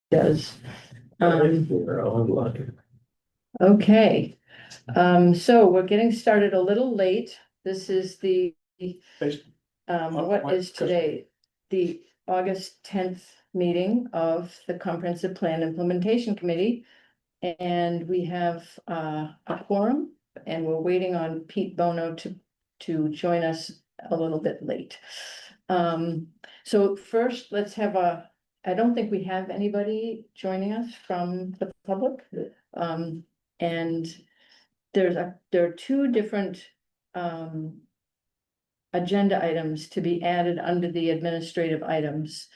does. Okay, so we're getting started a little late. This is the, what is today? The August 10th meeting of the Comprehensive Plan Implementation Committee. And we have a quorum, and we're waiting on Pete Bono to join us a little bit late. So first, let's have I don't think we have anybody joining us from the public. And there are two different agenda items to be added under the administrative items.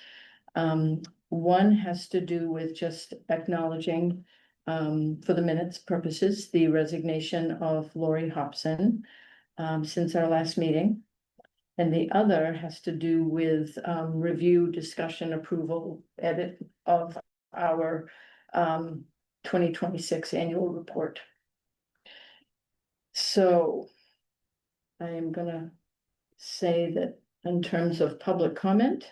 One has to do with just acknowledging, for the minutes purposes, the resignation of Lori Hobson since our last meeting. And the other has to do with review, discussion, approval, edit of our 2026 annual report. So I am gonna say that in terms of public comment,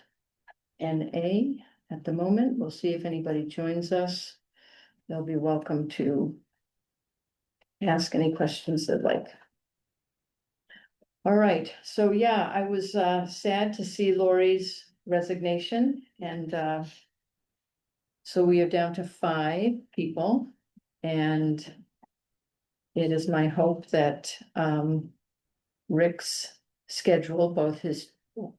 NA at the moment, we'll see if anybody joins us. They'll be welcome to ask any questions they'd like. All right, so yeah, I was sad to see Lori's resignation, and so we are down to 5 people, and it is my hope that Rick's schedule, both his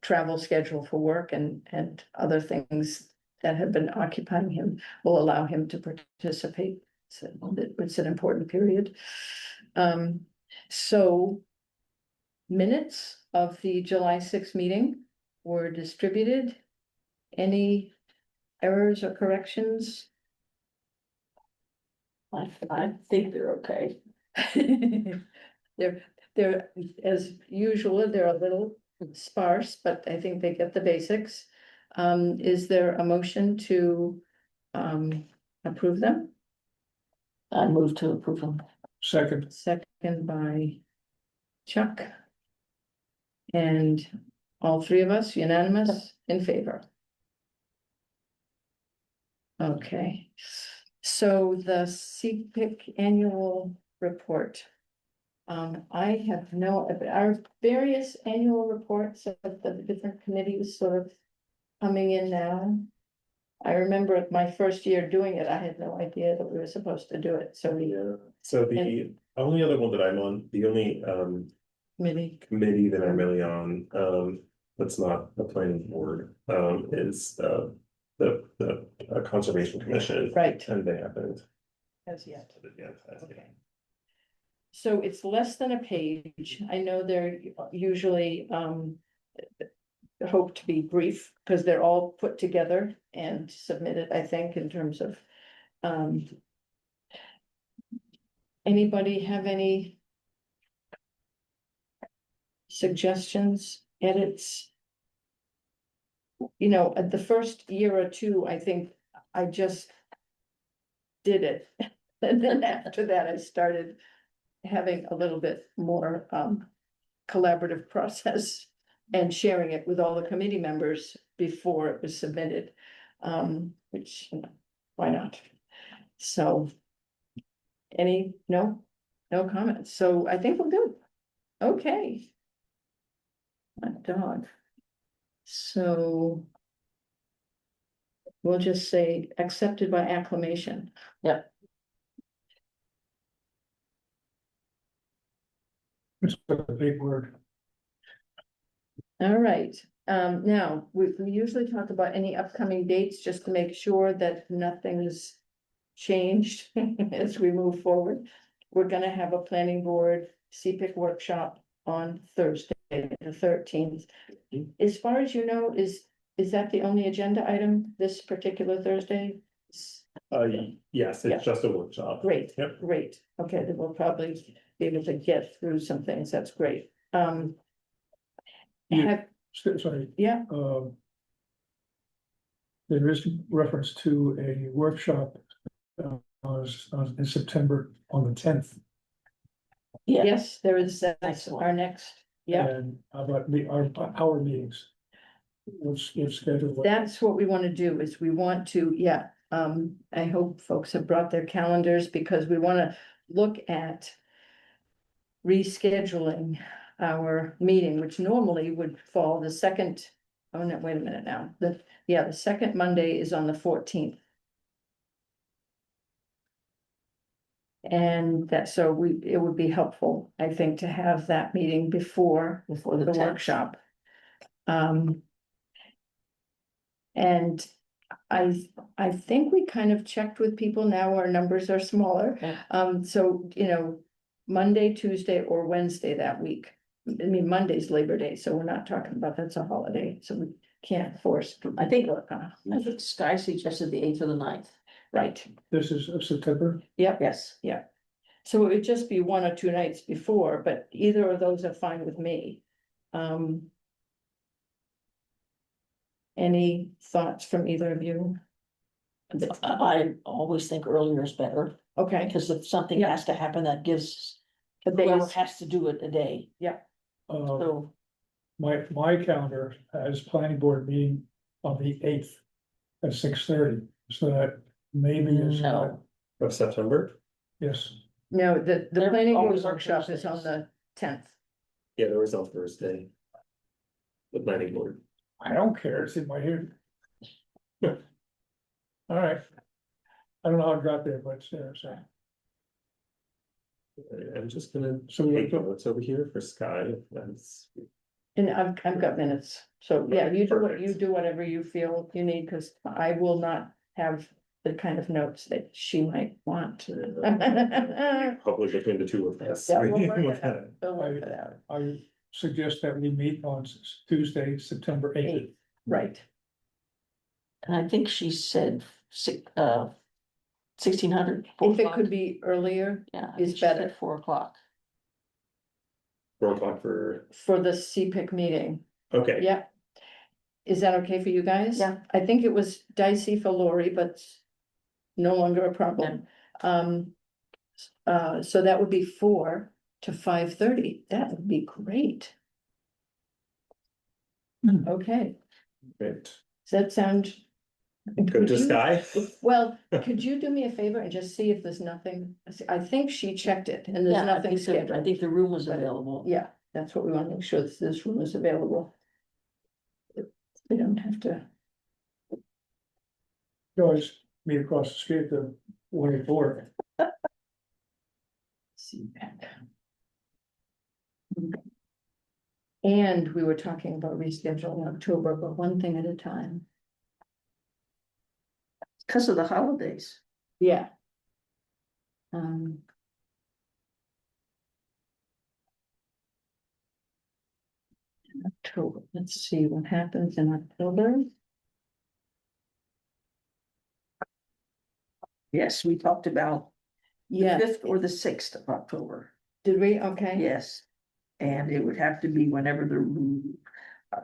travel schedule for work and other things that have been occupying him, will allow him to participate. So it's an important period. So minutes of the July 6th meeting were distributed. Any errors or corrections? I think they're okay. They're, as usual, they're a little sparse, but I think they get the basics. Is there a motion to approve them? I move to approve them. Second. Second by Chuck. And all 3 of us unanimous in favor. Okay, so the CPIC annual report. I have our various annual reports of the different committees sort of coming in now. I remember my first year doing it, I had no idea that we were supposed to do it, so So the only other one that I'm on, the only committee that I'm really on, that's not the planning board, is the Conservation Commission. Right. And they haven't. As yet. Okay. So it's less than a page. I know they're usually hope to be brief because they're all put together and submitted, I think, in terms of anybody have any suggestions, edits? You know, at the first year or two, I think I just did it. And then after that, I started having a little bit more collaborative process and sharing it with all the committee members before it was submitted, which, you know, why not? So no comments. So I think we're good. Okay. My dog. So we'll just say accepted by acclamation. Yep. It's a big word. All right, now, we usually talk about any upcoming dates, just to make sure that nothing's changed as we move forward. We're gonna have a planning board CPIC workshop on Thursday, the 13th. As far as you know, is that the only agenda item this particular Thursday? Yes, Yeah. it's just a workshop. Great, Yep. great. Okay, then we'll probably be able to get through some things. That's great. Yeah. Sorry. Yeah, There is reference to a workshop in September on the 10th. Yeah. yes, there is, that's Excellent. our next, yeah. And about our meetings. What's scheduled? That's what we want to do, is we want to, I hope folks have brought their calendars because we want to look at rescheduling our meeting, which normally would fall the second, oh no, wait a minute now, the second Monday is on the 14th. And that, so it would be helpful, I think, to have that meeting before the the 10th. workshop. And I think we kind of checked with people, now our numbers are smaller. Yeah. So, Monday, Tuesday, or Wednesday that week. I mean, Monday's Labor Day, so we're not talking about, that's a holiday, so we can't force. I think- work on it. I think Sky suggested the 8th or the 9th. Right, This is of September. yep, Yes. so it would just be 1 or 2 nights before, but either of those are fine with me. Any thoughts from either of you? I always think earlier is better, Okay, because if something Yeah. has to happen, that gives the whoever days, has to do it a day, so. My calendar has planning board meeting on the 8th at 6:30, so that maybe it's not, No, Of September? yes. no, the They're planning board always on workshop is on Thursdays. the 10th. Yeah, there was on Thursday. The planning board. I don't care, it's in my head. All right. I don't know how it got there, but it's there, so. I'm just gonna So we take went to- notes over here for Sky. That's And I've got minutes, so yeah, Okay, you perfect. do whatever you feel you need, because I will not have the kind of notes that she might want. probably between the two of us. Yeah, we'll work With it out. that. We'll work it out. I suggest that we meet on Tuesday, September 8th. 8th, right, and I think she said 1600. if it could be earlier Yeah, I is think she said better. 4 o'clock. 4 o'clock for, for the CPIC meeting, okay, yeah. Is that okay for you guys? Yeah. I think it was dicey for Lori, but no longer a problem. So that would be 4 to 5:30, that would be great. Hmm. Okay, great. does that sound? Good Could to you- Sky. Well, could you do me a favor and just see if there's nothing, I think she checked it and there's Yeah, I nothing think I scheduled. think the room was But- available. Yeah, that's what we want to make sure that this room is available. We don't have to, You always meet across the street to 184. CPAC. And we were talking about rescheduling October, but one thing at a time. Because of the holidays. Yeah. October, let's see what happens in October. Yes, we talked about the Yeah, 5th or the 6th of October. did we? Okay. Yes, and it would have to be whenever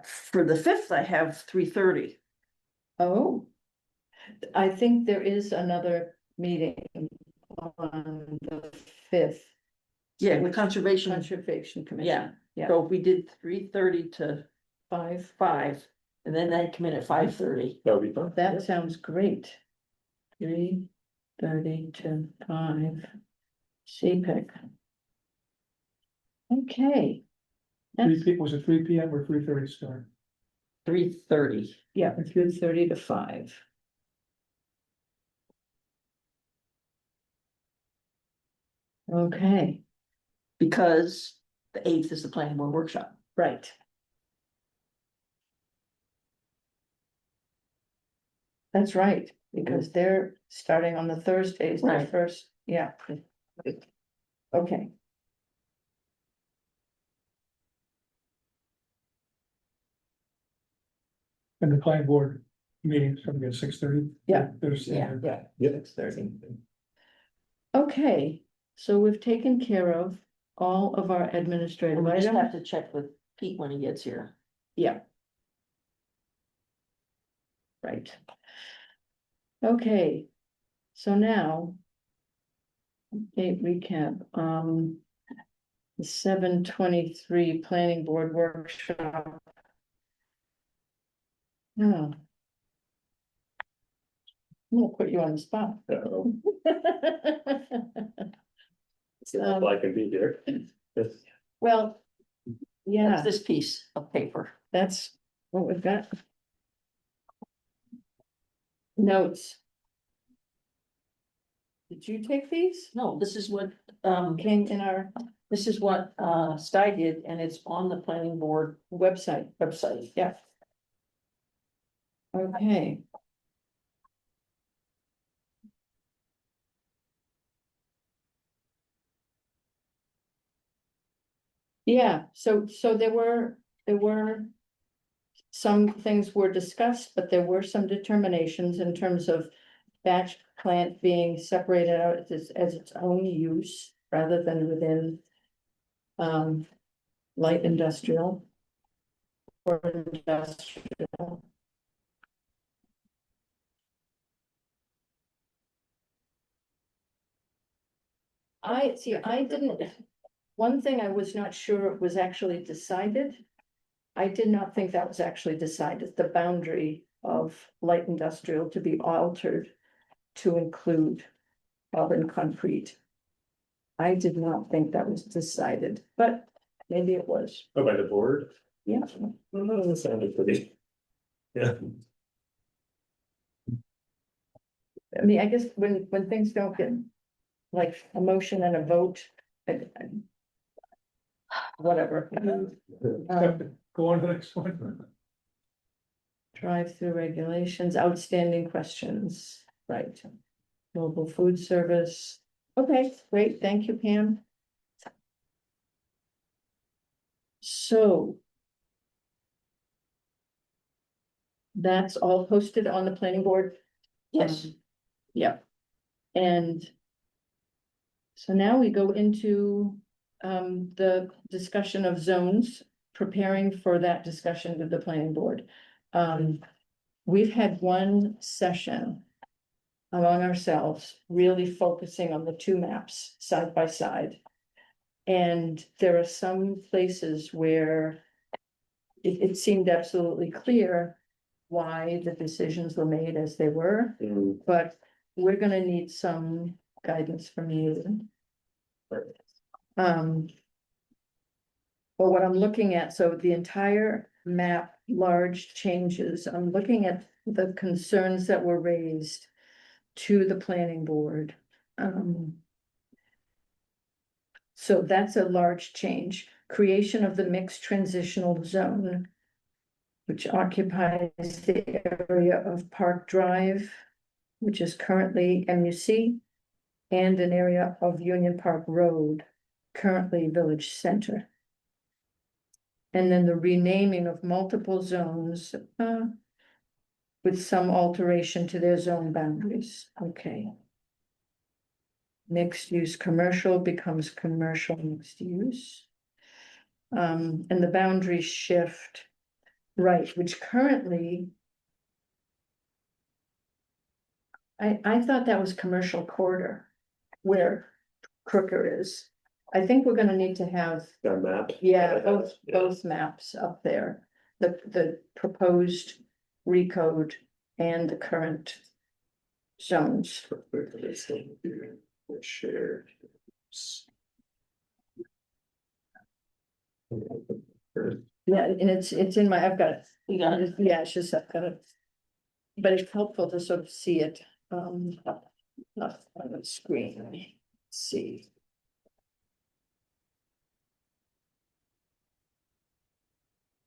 for the 5th, I have 3:30. Oh. I think there is another meeting on the 5th. Yeah, the conservation, Conservation Commission. yeah, Yeah, so if we did 3:30 to 5. 5, and then they'd come in at 5:30. That would be fun. That sounds great. 3:30 to 5. CPIC. Okay. Was it 3 PM or 3:30 start? 3:30. Yeah, 3:30 to 5. Okay, Because the 8th is the planning board workshop. right. That's right, because they're starting on the Thursdays, their Right. first, yeah. Okay. And the planning board meeting's gonna be at 6:30? Yeah. There's, Yeah. Yeah. Yeah. 6:30. Okay, so we've taken care of all of our And administrative we just have items. to check with Pete when he gets here. Yeah. Right. Okay, so now. Okay, recap, the 7/23 planning board workshop. Oh. I'm gonna put you on the spot. So I can be here. Well, yeah, That's this piece of paper. that's what we've got. Notes. Did you take these? No, this is what, Came in our this is what, Sty did, and it's on the planning board website. website. Yeah. Okay. Yeah, so there were. Some things were discussed, but there were some determinations in terms of batch plant being separated out as its own use rather than within. Light industrial. Or industrial. I didn't, one thing I was not sure was actually decided. I did not think that was actually decided, the boundary of light industrial to be altered to include carbon concrete. I did not think that was decided, but maybe it was, Oh, by the board? yeah. Oh, that sounded pretty. Yeah. I mean, I guess when things don't get like a motion and a vote. Whatever. Go on to the next one. Drive-through regulations, outstanding questions, right? Mobile food service. Okay, great, thank you, Pam. So. That's all posted on the planning board. Yes, Yeah. And. So now we go into the discussion of zones, preparing for that discussion with the planning board. We've had one session among ourselves, really focusing on the two maps side by side. And there are some places where it seemed absolutely clear why the decisions were made as they were, but we're gonna need some guidance from you. But what I'm looking at, so the entire map, large changes, I'm looking at the concerns that were raised to the planning board. So that's a large change. Creation of the mixed transitional zone, which occupies the area of Park Drive, which is currently MUC, and an area of Union Park Road, currently Village Center. And then the renaming of multiple zones, with some alteration to their zone boundaries. Okay. Mixed use commercial becomes commercial mixed use. And the boundary shift, right, which currently. I thought that was commercial corridor where Crooker is. I think we're gonna need to have, That map. yeah, both maps up there. The proposed recode and the current zones. Shared. Yeah, and it's in my, I've got it. you got it. Yeah, it's just, I've got it. But it's helpful to sort of see it, not on the screen. Let me see.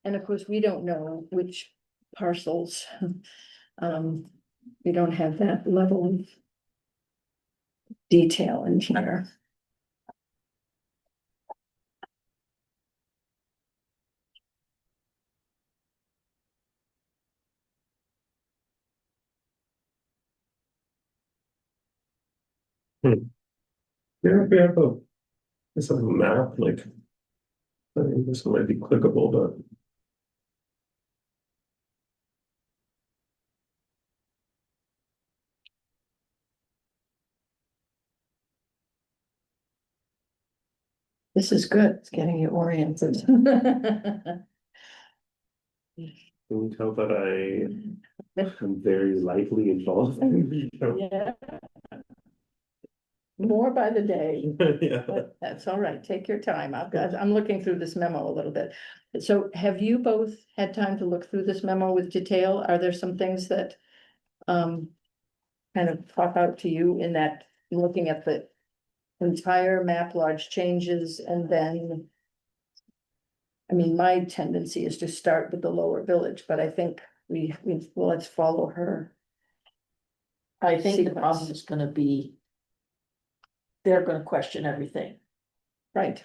And of course, we don't know which parcels, we don't have that level of detail in here. Yeah, we have this is a map, like. I think this one might be clickable, but. This is good, it's getting you oriented. Can you tell that I'm very lightly involved. Yeah. More by the day, Yeah. but that's all right. Take your time. I'm looking through this memo a little bit. So have you both had time to look through this memo with detail? Are there some things that kind of pop out to you in that, looking at the entire map, large changes, and then I mean, my tendency is to start with the lower village, but I think well, let's follow her. I think the Sequence. problem is gonna be. They're gonna question everything Right.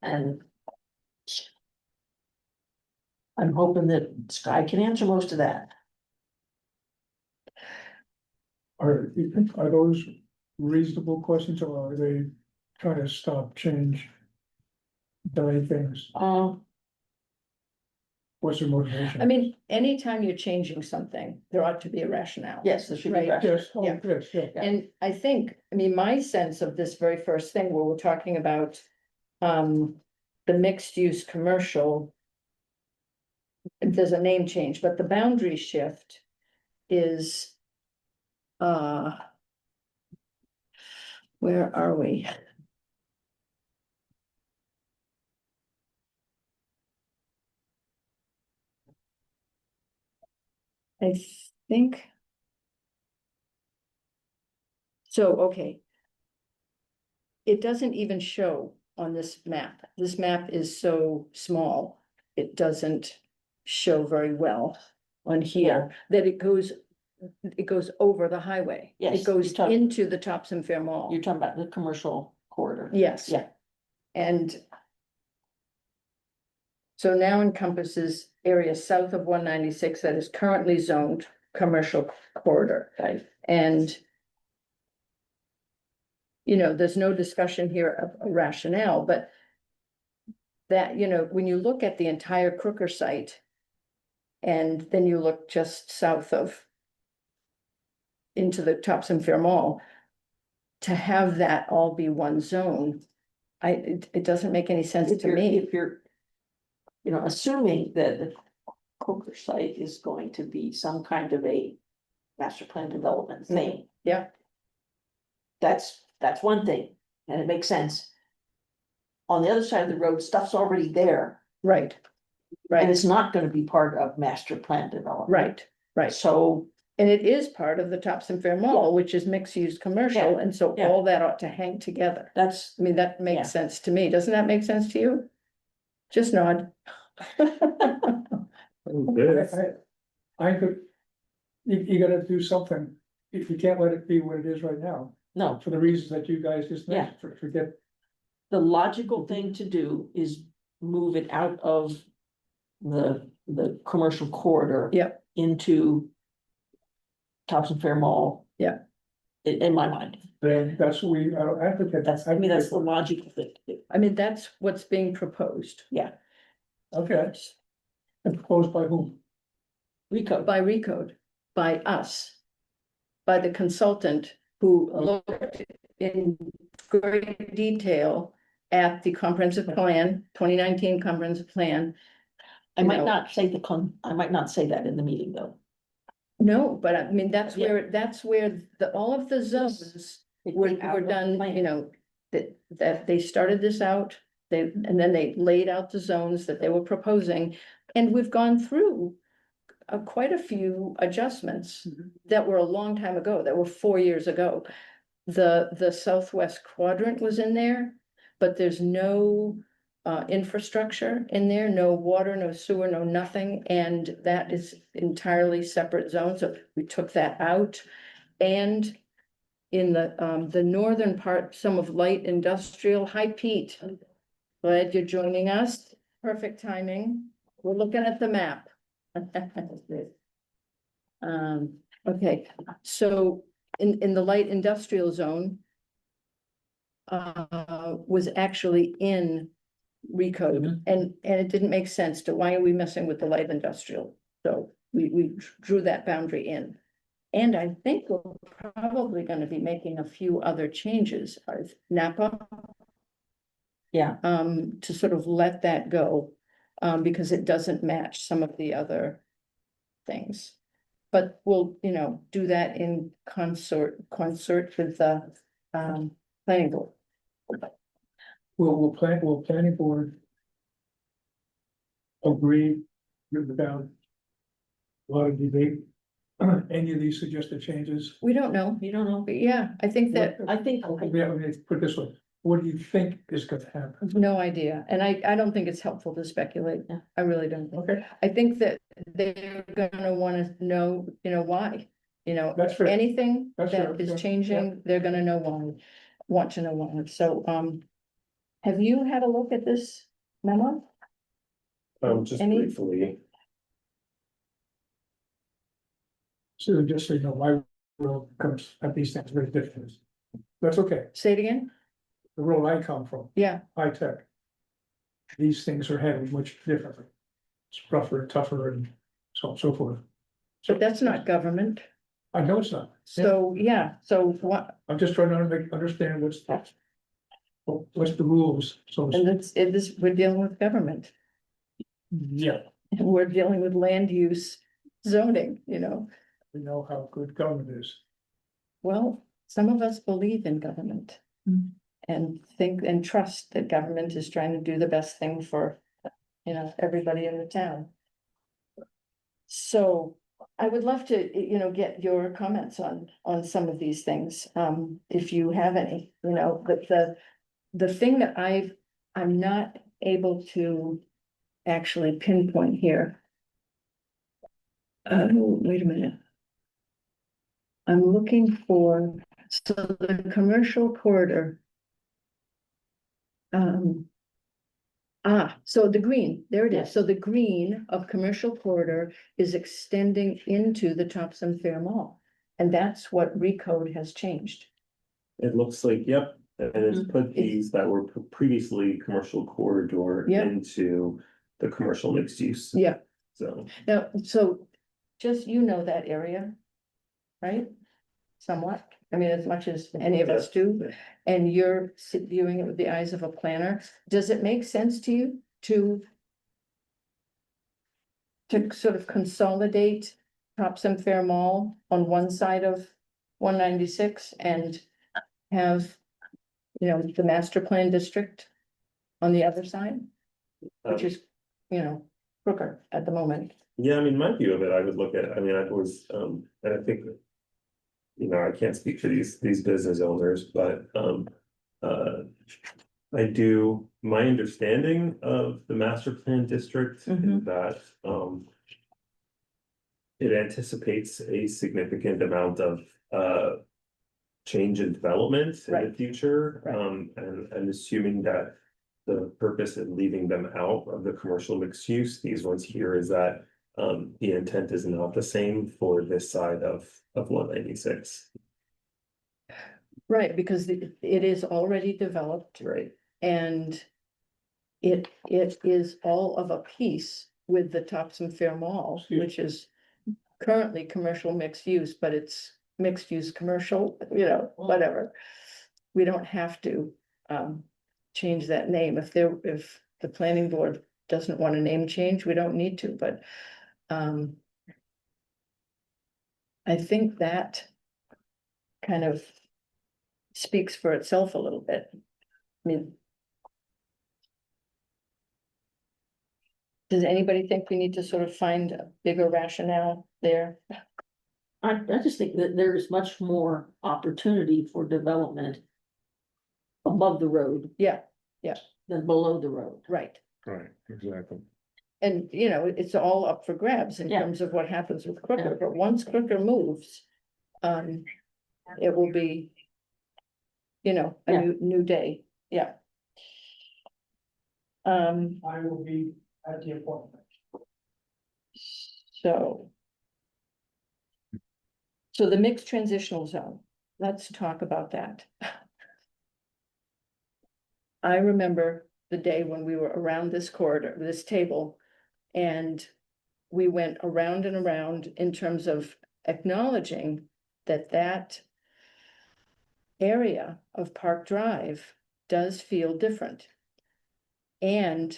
and. I'm hoping that Sky can answer most of that. Are those reasonable questions, or are they trying to stop change? Delay things, what's their motivation? I mean, anytime you're changing something, there ought to be a rationale. Yes, there should be Right. rationale. Yes, oh, Yeah. yes, yeah. And I think, I mean, my sense of this very first thing where we're talking about the mixed use commercial. There's a name change, but the boundary shift is where are we? I think. So, okay. It doesn't even show on this map. This map is so small, it doesn't show very well on here, that it goes over the highway. Yes, It goes you're talking- into the Topsham Fair Mall. You're talking about the commercial corridor. Yes. Yeah. And so now encompasses area south of 196 that is currently zoned commercial corridor. Right. And there's no discussion here of a rationale, but that, when you look at the entire Crooker site and then you look just south of into the Topsham Fair Mall, to have that all be one zone, it doesn't make any sense If to you're, me. if you're, assuming that the Coker site is going to be some kind of a master plan development thing. Yeah. That's one thing, and it makes sense. On the other side of the road, stuff's already there, Right, and right, it's not gonna be part of master plan development. right. So, And it is part of the Topsham Fair Mall, which is mixed-use commercial, Yeah, and so yeah. all that ought to hang together. that's, I mean, that Yeah. makes sense to me. Doesn't that make sense to you? Just nod. I could, you gotta do something, if you can't let it be what it is right now, no, for the reasons that you guys just Yeah. mentioned, forget. the logical thing to do is move it out of the commercial corridor. Yep. Into Thompson Fair Mall. Yeah. In my mind, Then that's what we advocate. that's the logical thing to do. I mean, that's what's being proposed Okay, and proposed by whom? Rico, by Recode, by us, by the consultant who looked in great detail at the comprehensive plan, 2019 comprehensive plan. I you might know. not say I might not say that in the meeting, though. No, but I mean, that's Yeah. where all of the zones were done, that they started this out. And then they laid out the zones that they were proposing, and we've gone through quite a few adjustments that were a long time ago, that were 4 years ago. The southwest quadrant was in there, but there's no infrastructure in there, no water, no sewer, no nothing, and that is entirely separate zone, so we took that out. And in the northern part, some of light industrial. Hi, Pete. Glad you're joining us. Perfect timing. We're looking at the map. Okay, so in the light industrial zone was actually in Recode, and it didn't make sense to, why are we messing with the light industrial? So we drew that boundary in. And I think we're probably gonna be making a few other changes, Napa. Yeah. To sort of let that go, because it doesn't match some of the other things. But we'll, do that in concert with the, planning board. Will planning board agree without a lot of debate, any of these suggested changes? We don't know, You don't know, but yeah, I think that, I think, Yeah, let me put it this way, what do you think is gonna happen? no idea, and I don't think it's helpful to speculate. Yeah. I really don't. Okay, I think that they're gonna wanna know, why, that's fair. anything That's fair, that yeah, is changing, they're gonna know why, want to know why, so, have you had a look at this memo? Just Any- briefly, So just so you know, my world comes at these things very different. That's okay, Say it again? the world I come from, Yeah, high tech. These things are handled much differently. It's rougher, tougher, and so on and so forth. but that's not government, I know it's not, so, yeah, so what, I'm just trying to understand what's the rules, so, and we're dealing with government. yeah, And we're dealing with land use zoning, we know how good government is. well, some of us believe in government. Hmm. And think and trust that government is trying to do the best thing for, everybody in the town. So I would love to, get your comments on some of these things, if you have any, but the thing that I'm not able to actually pinpoint here. Wait a minute. I'm looking for, so the commercial corridor. So the green, there it is. So the green of commercial corridor is extending into the Topsham Fair Mall. And that's what Recode has changed. it looks like, yep, and it's Mhm. put these that were previously commercial corridor Yeah. into the commercial mixed use. Yeah. So, Now, so just, that area, right? Somewhat, I mean, as much as any of us do, and you're viewing it with the eyes of a planner, does it make sense to you to sort of consolidate Topsham Fair Mall on one side of 196 and have, the master plan district on the other side, which is, crooked at the moment. yeah, I mean, my view of it, I would look at, I mean, I was, and I think. I can't speak for these business owners, but, I do, my understanding of the master plan district is Mhm. that, it anticipates a significant amount of, change and development in the Right. future, Right. and assuming that the purpose of leaving them out of the commercial mixed use, these ones here, is that, the intent is not the same for this side of 196. Right, because it is already developed. Right. And it is all of a piece with the Topsham Fair Mall, Yeah. which is currently commercial mixed use, but it's mixed use commercial, whatever. We don't have to change that name. If the planning board doesn't want a name change, we don't need to, but I think that kind of speaks for itself a little bit. I mean, does anybody think we need to sort of find a bigger rationale there? I just think that there is much more opportunity for development above the road Yeah, than below the road. right. Right, exactly. And, it's all up for grabs in Yeah. terms of what happens with Yeah. Crooker, but once Crooker moves, it will be, a Yeah. new day, yeah. I will be at the appointment. So. So the mixed transitional zone, let's talk about that. I remember the day when we were around this corridor, this table, and we went around and around in terms of acknowledging that area of Park Drive does feel different. And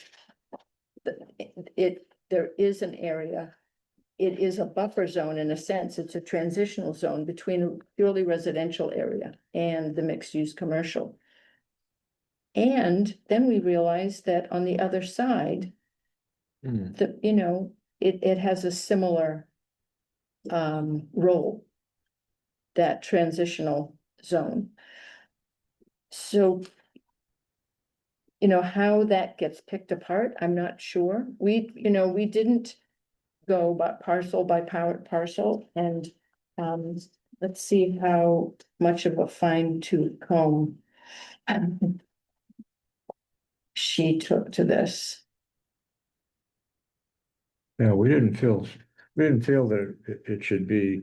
there is an area it is a buffer zone in a sense. It's a transitional zone between a purely residential area and the mixed-use commercial. And then we realized that on the other side, you know, it has a similar role, that transitional zone. So, you know, how that gets picked apart, I'm not sure. We didn't go by parcel, and let's see how much of a fine tooth comb she took to this. Yeah, we didn't feel that it should be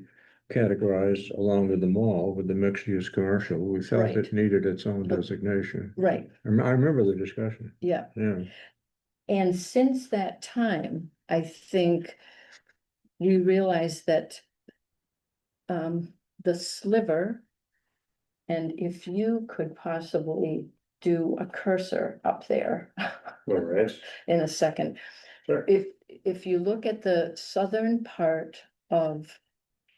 categorized along with the mall with the mixed use commercial. We felt Right. it needed its own designation. Right, I remember the discussion. yeah. Yeah. And since that time, I think we realized that the sliver, and if you could possibly do a cursor up there All right, in a second. sure. If you look at the southern part of,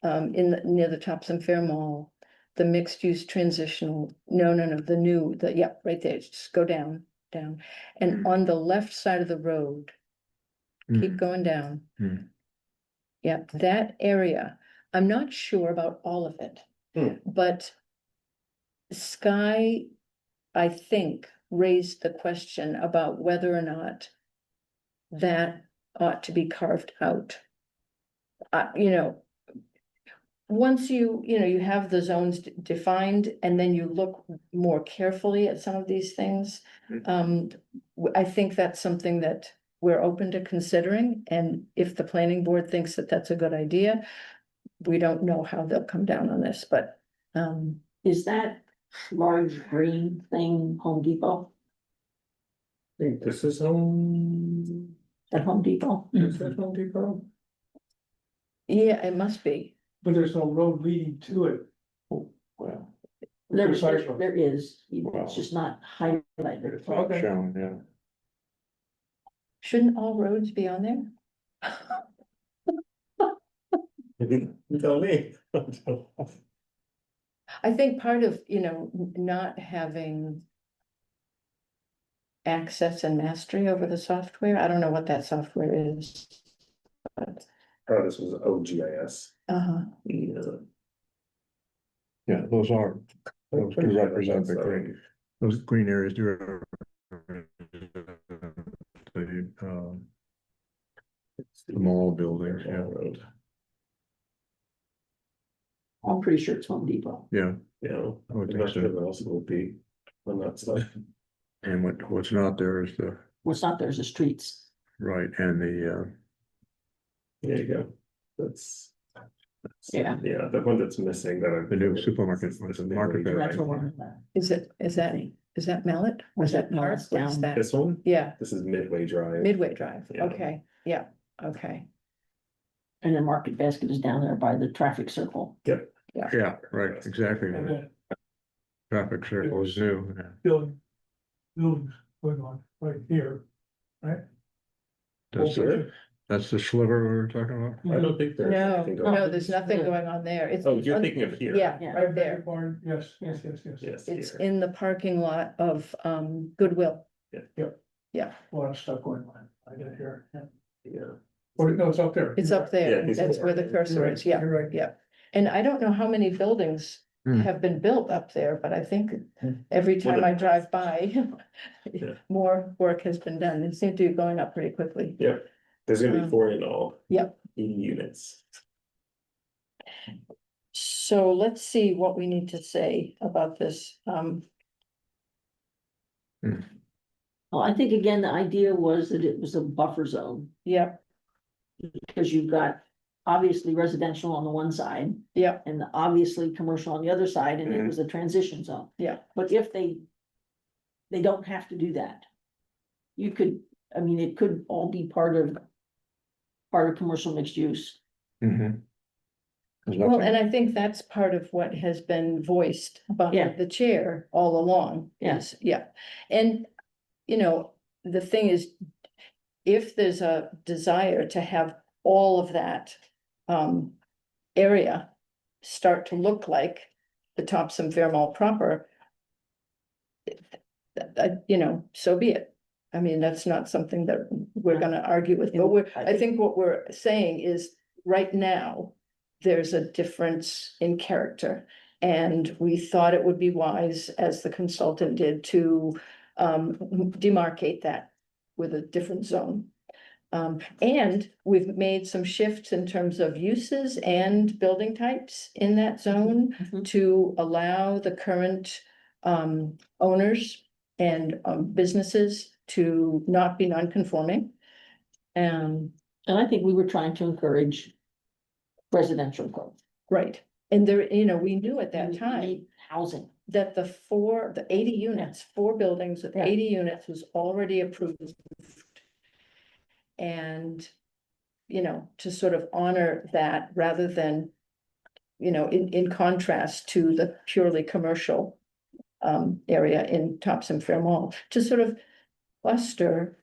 near the Topsham Fair Mall, the mixed use transitional, no, yeah, right there, just go down. And on the left side of the road, keep going down. Yeah, that area, I'm not sure about all of it, but Sky, I think, raised the question about whether or not that ought to be carved out. You know, once you have the zones defined, and then you look more carefully at some of these things, I think that's something that we're open to considering, and if the planning board thinks that that's a good idea, we don't know how they'll come down on this, but Is that large green thing Home Depot? I think this is Home. At Home Depot? Is that Home Depot? yeah, it must be. But there's no road leading to it. Well, There Precisely. is, Wow. it's just not highlighted. it's not shown, yeah. Shouldn't all roads be on there? You tell me. I think part of, not having access and mastery over the software, I don't know what that software is. But, Oh, this was OGIS. Yeah. Yeah, those do represent the green, those green areas do represent the mall buildings, yeah. Road. I'm pretty sure it's Home Depot. Yeah, Yeah, I would I'm think not sure so. what else it will be on that side. And what's not there is the, What's not there is the streets. right, and the, There you go. That's. Yeah. Yeah, the one that's missing that. the new supermarket, was a market. That's the one. is that Mallet? Or is that Park? Mallet's What's down. that? This one, Yeah, this is Midway Drive. Midway Drive, Yeah. okay, yeah, okay, And the Market Basket is down there by the traffic circle. Yep. Yeah, right, exactly. And then Traffic circle is new. Yeah. buildings going on right here, right? That's the sliver we were talking about? I don't think there's. no, anything going no, on. there's nothing going on there, it's. Oh, you're thinking of here. Yeah, Yeah. right there, Yes. Yes. it's here. in the parking lot of Goodwill. A lot of stuff going on. I get here. Yeah. Oh, no, it's up there. It's up there, Yeah, he's that's where the right. cursor is, yeah, You're right. yeah. And I don't know how many buildings have been built up there, but I think every time I drive by, Yeah. more work has been done, it seems to be going up pretty quickly. Yep, there's gonna be 4 in all. Yep. 80 units. So let's see what we need to say about this, Well, I think again, the idea was that it was a buffer zone, yeah, because you've got obviously residential on the one side. yeah, And obviously commercial on the other side, and it Mhm. was a transition zone. yeah, But if they don't have to do that. You could, I mean, it could all be part of commercial mixed use. Mhm. There's well, nothing- and I think that's part of what has been voiced by Yeah. the chair all along. Yes. Yeah, and, the thing is, if there's a desire to have all of that area start to look like the Topsom Fair Mall proper, you know, so be it. I mean, that's not something that we're gonna argue with, but I think what we're saying is, right now, there's a difference in character. And we thought it would be wise, as the consultant did, to demarcate that with a different zone. And we've made some shifts in terms of uses and building types in that zone Mhm. to allow the current owners and businesses to not be non-conforming. And I think we were trying to encourage residential growth. Right, and there, you know, we knew at that We time need housing. that the 80 units, 4 buildings with Yeah. 80 units was already approved. And, you know, to sort of honor that rather than, you know, in contrast to the purely commercial area in Topsom Fair Mall, to sort of cluster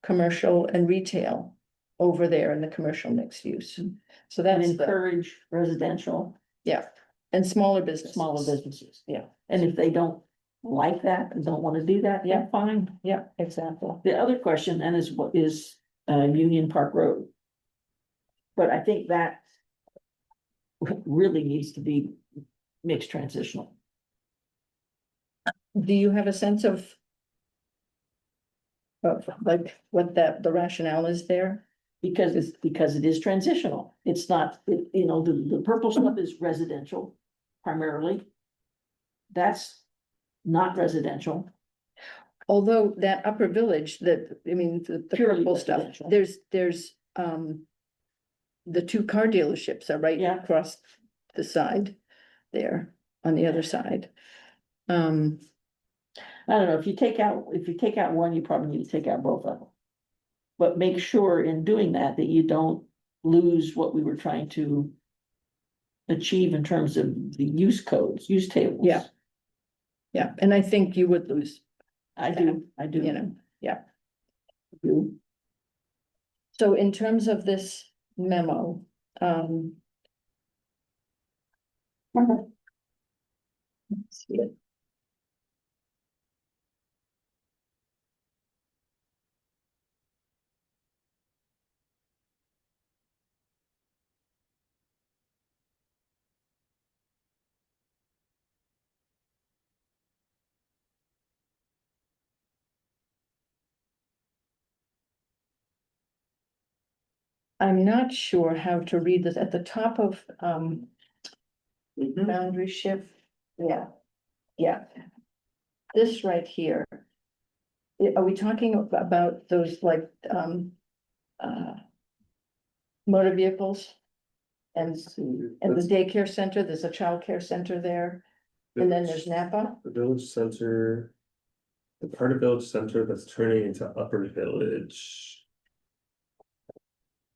commercial and retail over there in the commercial mixed use. So And that's the, encourage residential, yeah, and smaller businesses. smaller businesses. Yeah. And if they don't like that and don't want to do that, Yeah. then fine. Yeah, exactly. The other question, and is what is Union Park Road. But I think that really needs to be mixed transitional. Do you have a sense of like what the rationale is there? Because it is transitional. It's not, you know, the purple stuff is residential primarily. That's not residential. Although that upper village, that, I mean, the Purely purple stuff, residential. there's the 2 car dealerships are right Yeah. across the side there, on the other side. I don't know, if you take out one, you probably need to take out both of them. But make sure in doing that, that you don't lose what we were trying to achieve in terms of the use codes, use tables. Yeah. Yeah, and I think you would lose, I do, you know, yeah. do. So in terms of this memo, let's see it. I'm not sure how to read this at the top of boundary shift. Yeah, yeah. This right here. Are we talking about those like motor vehicles? And the daycare center, there's a childcare center there, and then there's Napa. The village center, the part of village center that's turning into upper village.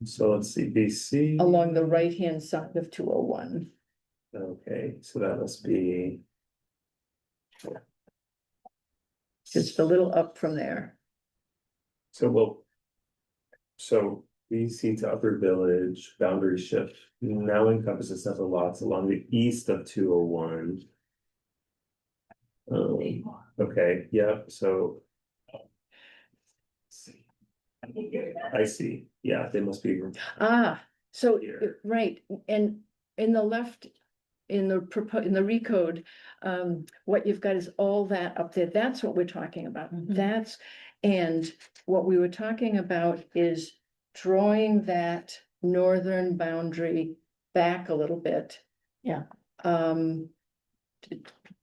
So let's see, BC. Along the right-hand side of 201. Okay, so that must be. Just a little up from there. So BC to upper village boundary shift now encompasses several lots along the east of 201. Okay, yeah, so. I see, yeah, they must be. So, Here. right, and in the left, in the recode, what you've got is all that up there, that's what we're talking about, Mhm. and what we were talking about is drawing that northern boundary back a little bit. Yeah.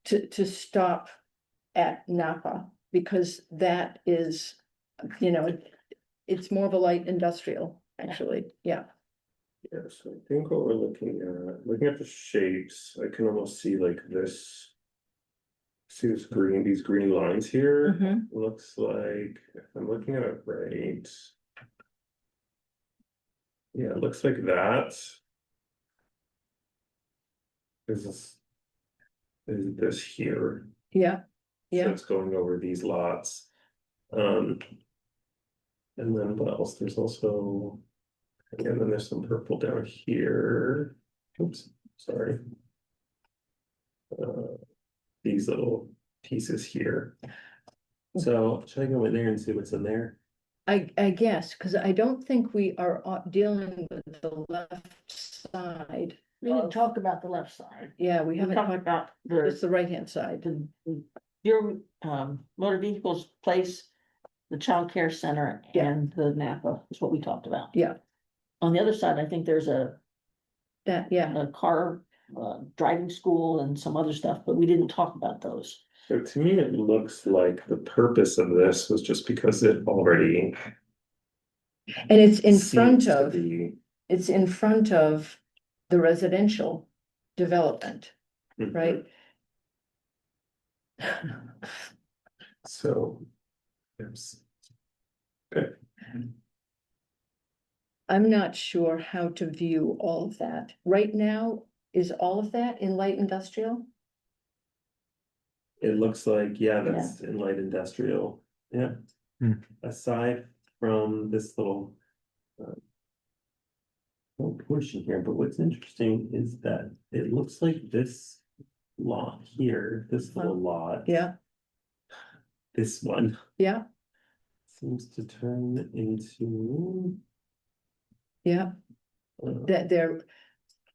To stop at Napa, because that is, you know, it's more of a light industrial, actually, yeah. Yeah, so I think what we're looking at the shapes, I can almost see like this. See this green, these green lines here, Mhm. looks like, if I'm looking at it right. Yeah, it looks like that. Is this here, Yeah, so yeah, it's going over these lots. And then what else, there's also. And then there's some purple down here. Oops, sorry. These little pieces here. So should I go in there and see what's in there? I guess, because I don't think we are dealing with the left side. We didn't talk about the left side. Yeah, we We haven't talked talked, about it's the right-hand side. your motor vehicles place, the childcare center Yeah. and the Napa is what we talked about. Yeah. On the other side, I think there's a Yeah, car driving school and some other stuff, but we didn't talk about those. So to me, it looks like the purpose of this was just because it already. and it's in front seems to of, be- it's in front of the residential development, Mhm. right? So. There's. Okay. I'm not sure how to view all of that. Right now, is all of that in light industrial? It looks like, yeah, that's in light industrial, yeah. Hmm. Aside from this little. Little portion here, but what's interesting is that it looks like this lot here, this little lot. Yeah, This one yeah, seems to turn into. yeah, that they're,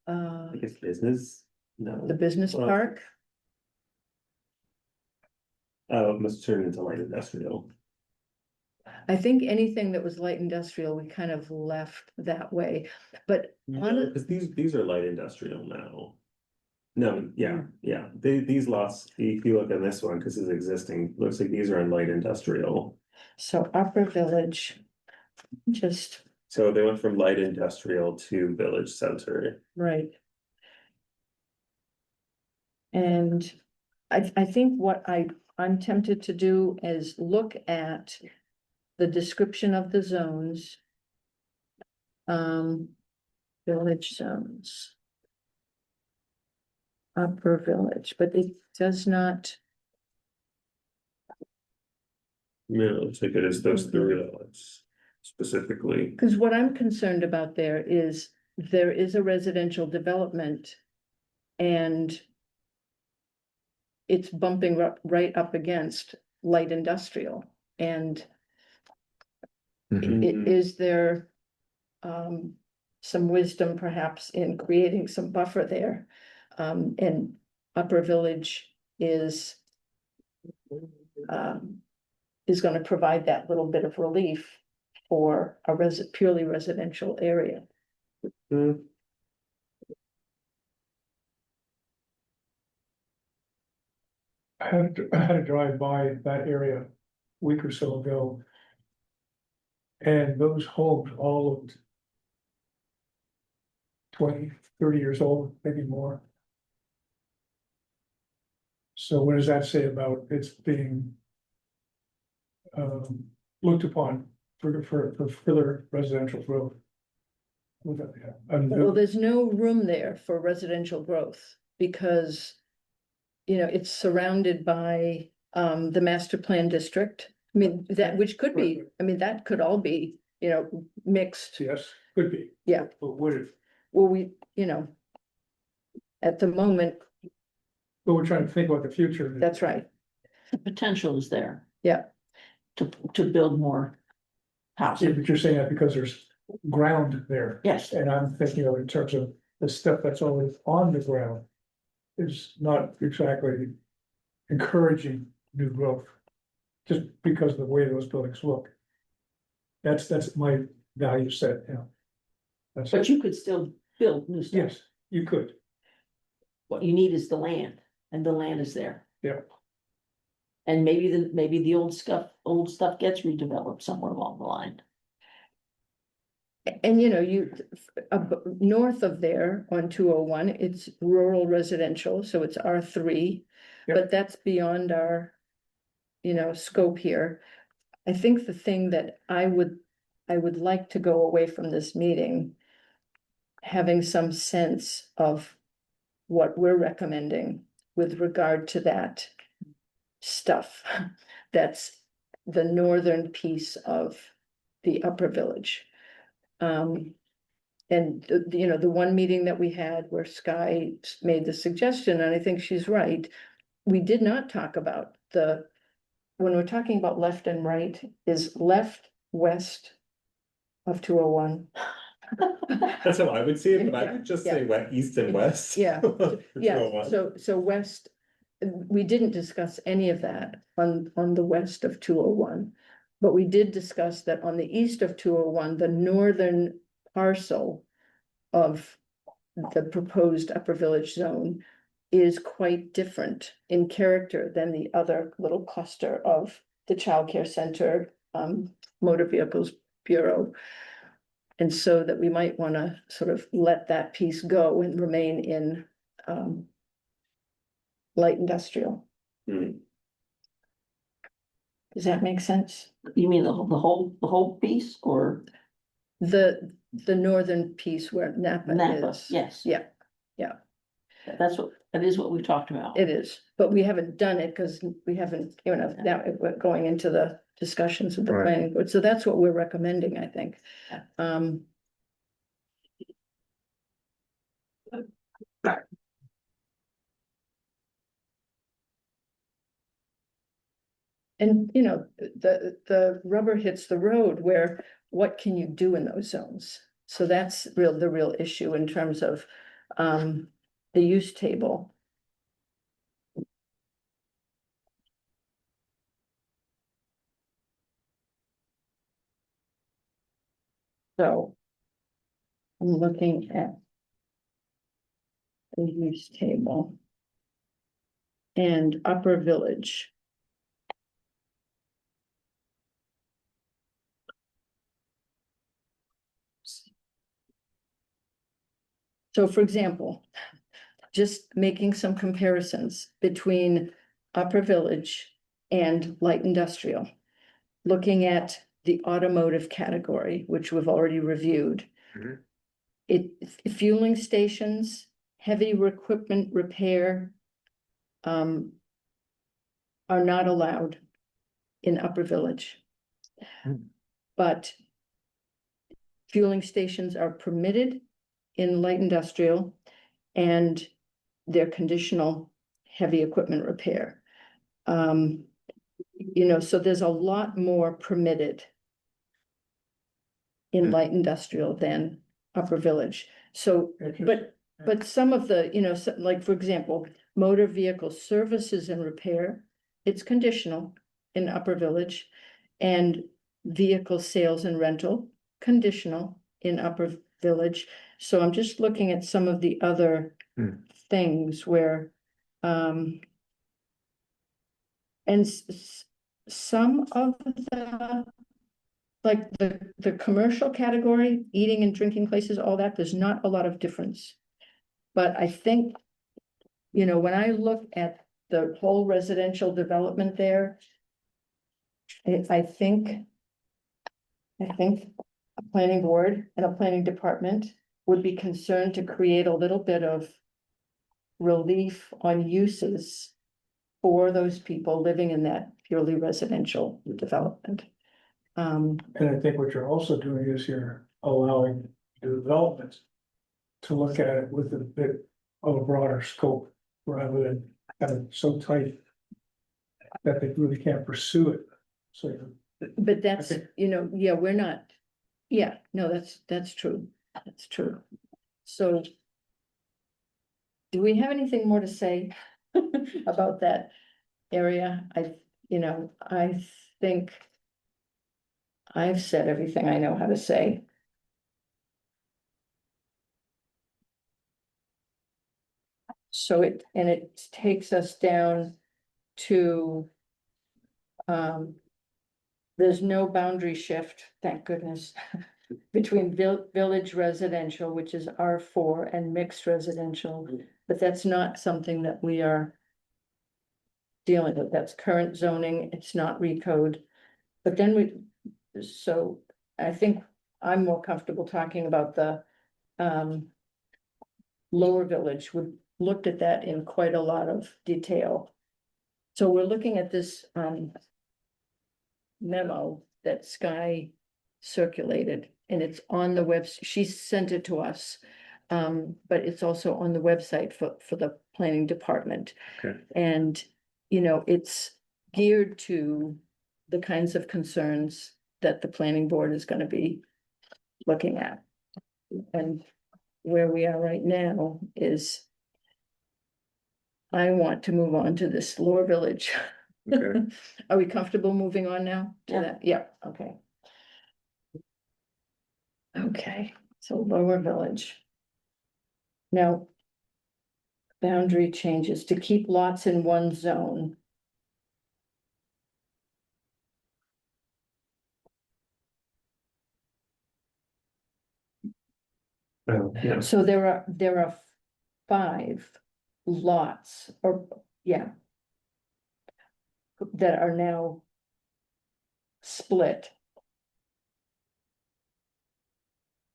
I guess business, no. the business Well, park. Oh, it must turn into light industrial. I think anything that was light industrial, we kind of left that way, but on it, Because these are light industrial now. No, yeah, these lots, if you look at this one, because it's existing, looks like these are in light industrial. so Upper Village, just So they went from light industrial to village center. right. And I think what I'm tempted to do is look at the description of the zones. Village zones. Upper Village, but it does not, Yeah, it looks like it is those three lots specifically. because what I'm concerned about there is a residential development. And it's bumping right up against light industrial, and Mhm. is there some wisdom perhaps in creating some buffer there? And Upper Village is gonna provide that little bit of relief for a purely residential area. Hmm. I had to drive by that area a week or so ago. And those homes all looked 20, 30 years old, maybe more. So what does that say about its being looked upon for further residential growth? Well, there's no room there for residential growth because, it's surrounded by the master plan district. I mean, that, which could be, I mean, that could all be, mixed. Yes, could be. Yeah. But would it, Well, at the moment, but we're trying to think about the future. that's right. The potential is there. Yeah. To build more Yeah, housing. but you're saying that because there's ground there. Yes, And I'm thinking of in terms of the stuff that's always on the ground. Is not exactly encouraging new growth. Just because of the way those buildings look. That's my value set, That's, but you could still build new stuff. yes, you could, What you need is the land, and the land is there. Yeah. And maybe the old stuff gets redeveloped somewhere along the line. And north of there on 201, it's rural residential, so it's R3. Yep. But that's beyond our, scope here. I think the thing that I would like to go away from this meeting, having some sense of what we're recommending with regard to that stuff. That's the northern piece of the Upper Village. and you know, the one meeting that we had where Sky made the suggestion, and I think she's right. We did not talk about when we're talking about left and right, is left west of 201. That's how I would see it, but I Yeah, would just yeah. say east and west. Yeah, for Yeah, 201. so west, we didn't discuss any of that on the west of 201. But we did discuss that on the east of 201, the northern parcel of the proposed upper village zone is quite different in character than the other little cluster of the childcare center, motor vehicles bureau. And so that we might want to sort of let that piece go and remain in light industrial. Hmm. Does that make sense? You mean the whole piece or The northern piece where Napa Napa? is. Yes. Yeah, That is what we talked about. it is, but we haven't done it because we haven't, you know, now we're going into the discussions with the Right. planning board, so that's what we're recommending, I think. And, you know, the rubber hits the road where, what can you do in those zones? So that's the real issue in terms of, the use table. So I'm looking at the use table and Upper Village. So for example, just making some comparisons between Upper Village and light industrial. Looking at the automotive category, which we've already reviewed. Mhm. Fueling stations, heavy equipment repair are not allowed in Upper Village. Hmm. But fueling stations are permitted in light industrial, and they're conditional heavy equipment repair. You know, so there's a lot more permitted in light industrial than Upper Village. So, but some of the, you know, like, for example, motor vehicle services and repair, it's conditional in Upper Village. And vehicle sales and rental, conditional in Upper Village. So I'm just looking at some of the other things where, and some of the, like the commercial category, eating and drinking places, all that, there's not a lot of difference. But I think, you know, when I look at the whole residential development there, I think a planning board and a planning department would be concerned to create a little bit of relief on uses for those people living in that purely residential development. And I think what you're also doing is you're allowing the development to look at it with a bit of a broader scope, rather than kind of so tight that they really can't pursue it. So But that's, Okay. you know, yeah, we're not, yeah, no, that's true, that's true. So do we have anything more to say about that area? I think I've said everything I know how to say. So it takes us down to, there's no boundary shift, thank goodness, between village residential, which is R4, and mixed residential, but that's not something that we are dealing with. That's current zoning, it's not recode. But then so I think I'm more comfortable talking about the lower village. We looked at that in quite a lot of detail. So we're looking at this memo that Sky circulated, and it's on the web, she sent it to us. But it's also on the website for the planning department. Okay. And, it's geared to the kinds of concerns that the planning board is gonna be looking at. And where we are right now is I want to move on to this Lower Village. Okay. Are we comfortable moving on now to Yeah. that? Yeah, okay. Okay, so Lower Village. Now. Boundary changes to keep lots in one zone. Oh, yeah, So there are 5 lots, or, yeah. That are now. Split.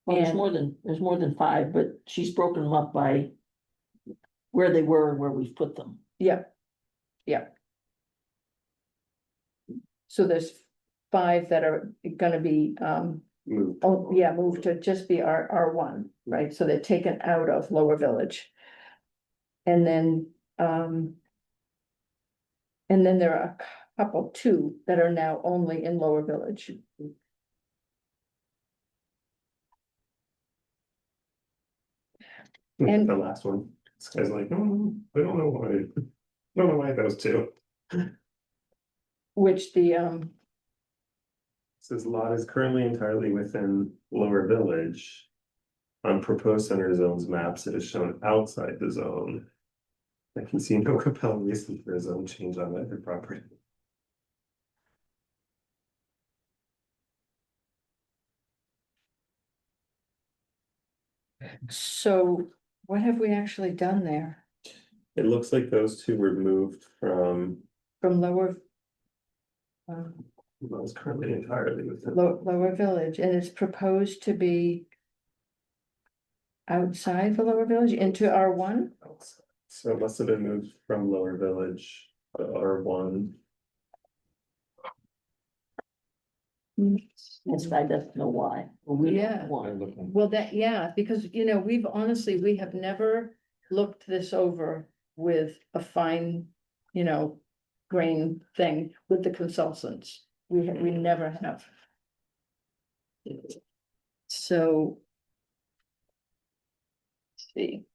Well, And- there's more than 5, but she's broken them up by. Where they were and where we've put them. Yeah. Yeah. So there's 5 that are gonna be, moved. oh, yeah, moved to just be R1, right? So they're taken out of Lower Village. And then, there are a couple, 2 that are now only in Lower Village. And- The last one, this guy's like, oh, I don't know why, those two. Which Says lot is currently entirely within Lower Village. On proposed center zones maps, it is shown outside the zone. I can see no compelling reason for a zone change on either property. so what have we actually done there It looks like those two were moved from, from Lower? well, it's currently entirely within. Lower Village, and it's proposed to be. Outside the Lower Village into R1? So it must have been moved from Lower Village to R1. This guy doesn't know why. Well, we don't Yeah. want. Well, yeah, because, we have never looked this over with a fine, grain thing with the consultants. We never have. So. Let's see.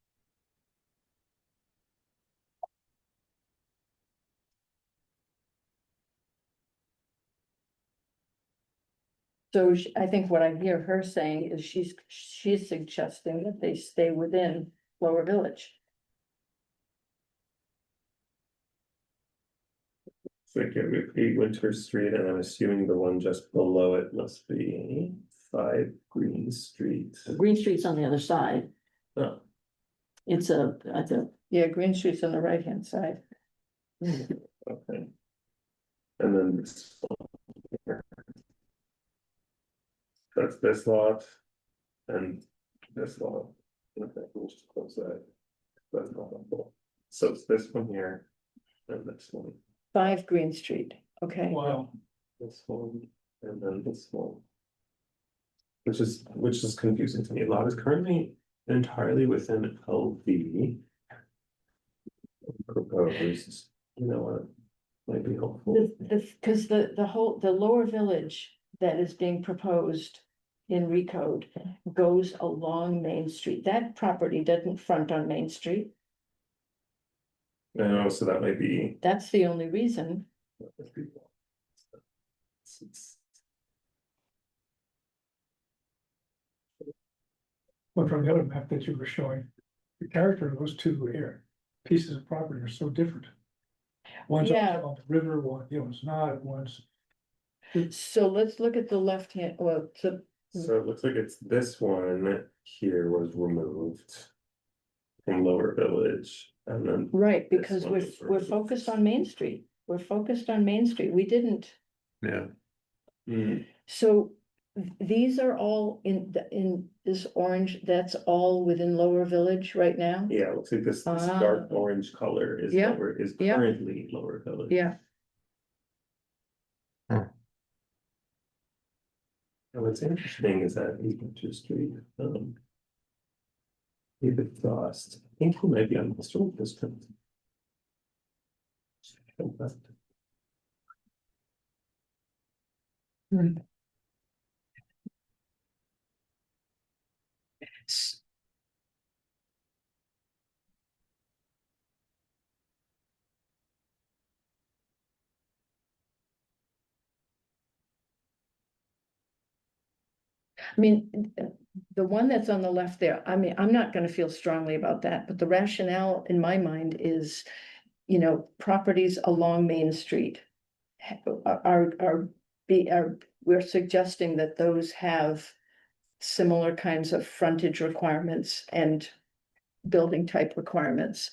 So I think what I hear her saying is she's suggesting that they stay within Lower Village. So I can move 8 Winter Street, and I'm assuming the one just below it must be 5 Green Street. Green Street's on the other side. Oh, It's I think. Yeah, Green Street's on the right-hand side. okay. And then this one here. That's this lot. And this lot. Okay, we'll just close that. That's not helpful. So it's this one here. And this one. 5 Green Street, okay. Wow. This one, and then this one. Which is confusing to me. Lot is currently entirely within LV. Proposed, what, might be helpful. Because the Lower Village that is being proposed in Recode goes along Main Street. That property doesn't front on Main Street. I know, so that might be. That's the only reason. But from the other map that you were showing, the character of those 2 pieces of property are so different. One's Yeah. on the river, it's not, one's. So let's look at the left hand, So it looks like it's this one here was removed. From Lower Village, and then. right, This because one we're was removed. focused on Main Street. We're focused on Main Street. We didn't. Yeah, So these are all in this orange, that's all within Lower Village right now? Yeah, it looks like this Ah. dark orange color is Yeah, yeah. currently Lower Village. Yeah. What's interesting is that Winter Street, David Frost, I think he might be on the historic district. I mean, the one that's on the left there, I mean, I'm not gonna feel strongly about that, but the rationale in my mind is, properties along Main Street we're suggesting that those have similar kinds of frontage requirements and building type requirements.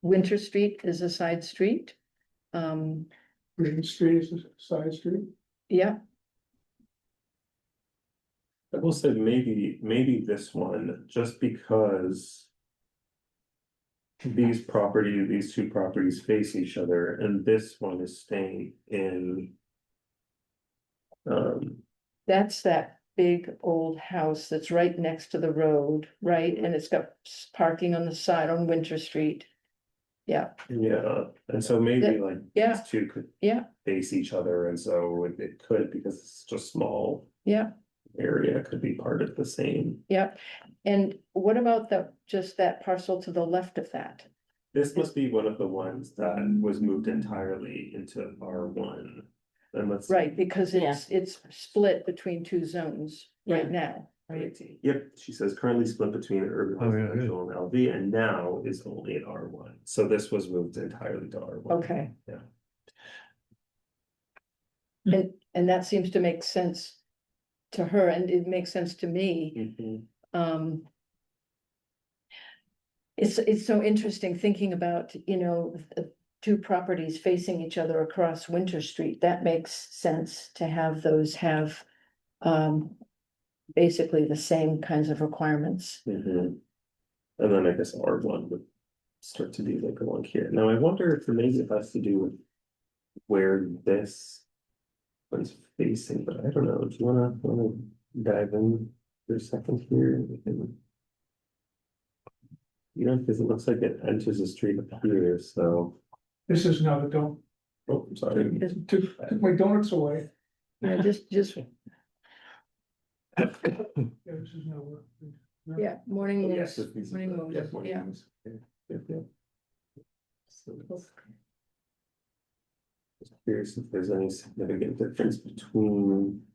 Winter Street is a side street. Green Street is a side street. Yeah, I will say maybe this one, just because these two properties face each other, and this one is staying in. that's that big old house that's right next to the road, right? And it's got parking on the side on Winter Street. Yeah, Yeah, and so maybe like yeah. these two could yeah, face each other, and so it could, because it's just a small yeah, area, could be part of the same. yeah. And what about just that parcel to the left of that? This must be one of the ones that was moved entirely into R1. And let's. Right, because it's split between two zones right now, right? Yep, she says currently split between urban Oh, yeah, residential and LV, and now is only in R1. So this was moved entirely to R1. Okay. Yeah. And that seems to make sense to her, and it makes sense to me. Mhm. It's so interesting thinking about, two properties facing each other across Winter Street. That makes sense to have those have basically the same kinds of requirements. Mhm. And then I guess R1 would start to be like along here. Now I wonder if maybe it has to do with where this one's facing, but I don't know. Do you wanna dive in for a second here? Because it looks like it enters the street up here, so. This is now the don't, Oh, I'm sorry. took my donuts away. Yeah, just, Yeah, this is now where. yeah, morning Oh, moves, yes, this is- morning moves, yes, morning yeah. moves. Yeah. So just curious if there's any significant difference between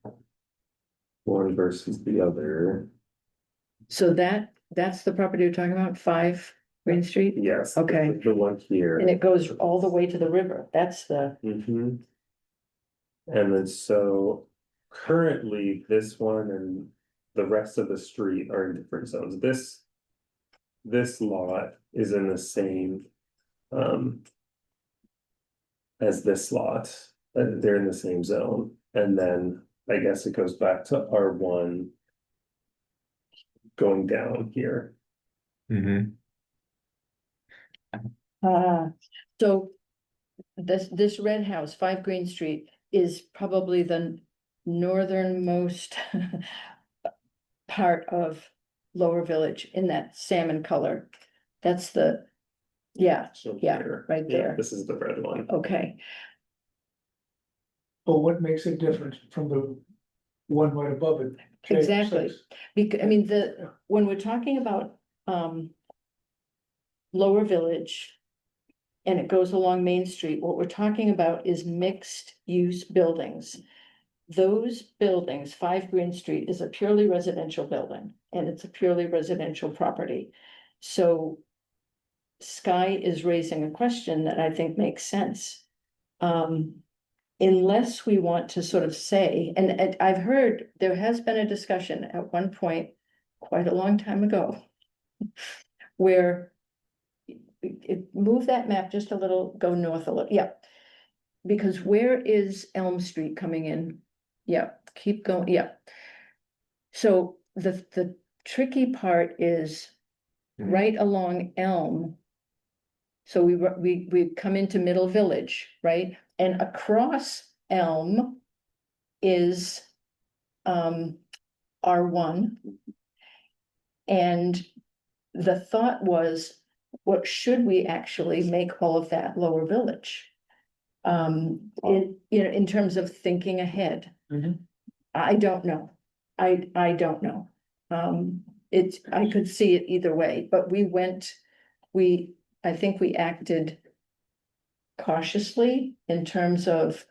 one versus the other. So that's the property you're talking about, 5 Green Street? Yes. Okay. The one here. And it goes all the way to the river. That's the, Mhm. And then so currently this one and the rest of the street are in different zones. This lot is in the same as this lot. They're in the same zone. And then I guess it goes back to R1 going down here. Mm-hmm. so this red house, 5 Green Street, is probably the northernmost part of Lower Village in that salmon color. That's the, yeah, So Yeah, here. right Yeah, there. this is the red one. okay. But what makes it different from the one right above it? Exactly. J6? Because, I mean, when we're talking about, Lower Village and it goes along Main Street, what we're talking about is mixed use buildings. Those buildings, 5 Green Street is a purely residential building and it's a purely residential property. So Sky is raising a question that I think makes sense. Unless we want to sort of say, and I've heard there has been a discussion at one point, quite a long time ago, where move that map just a little, go north a little, yeah. Because where is Elm Street coming in? Yeah, keep going, yeah. So the tricky part is right along Elm. So we come into Middle Village, right? And across Elm is R1. And the thought was, what should we actually make all of that lower village? In terms of thinking ahead. Mhm. I don't know. I don't know. I could see it either way, but I think we acted cautiously in terms of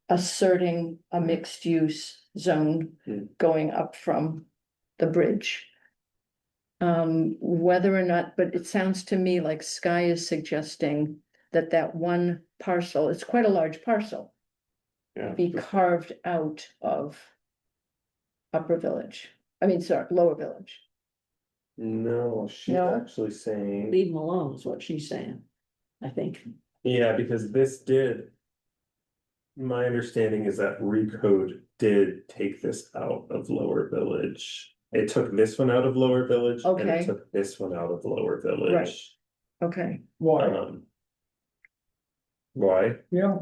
asserting a mixed use zone going up from the bridge. Whether or not, but it sounds to me like Sky is suggesting that one parcel, it's quite a large parcel, Yeah. be carved out of Upper Village. I mean, sorry, Lower Village. No, she's No? actually saying, Leave them alone is what she's saying, I think. yeah, because this did. My understanding is that Recode did take this out of Lower Village. It took this one out of Lower Village and Okay. it took this one out of Lower Village. Okay, Why? Why? Yeah,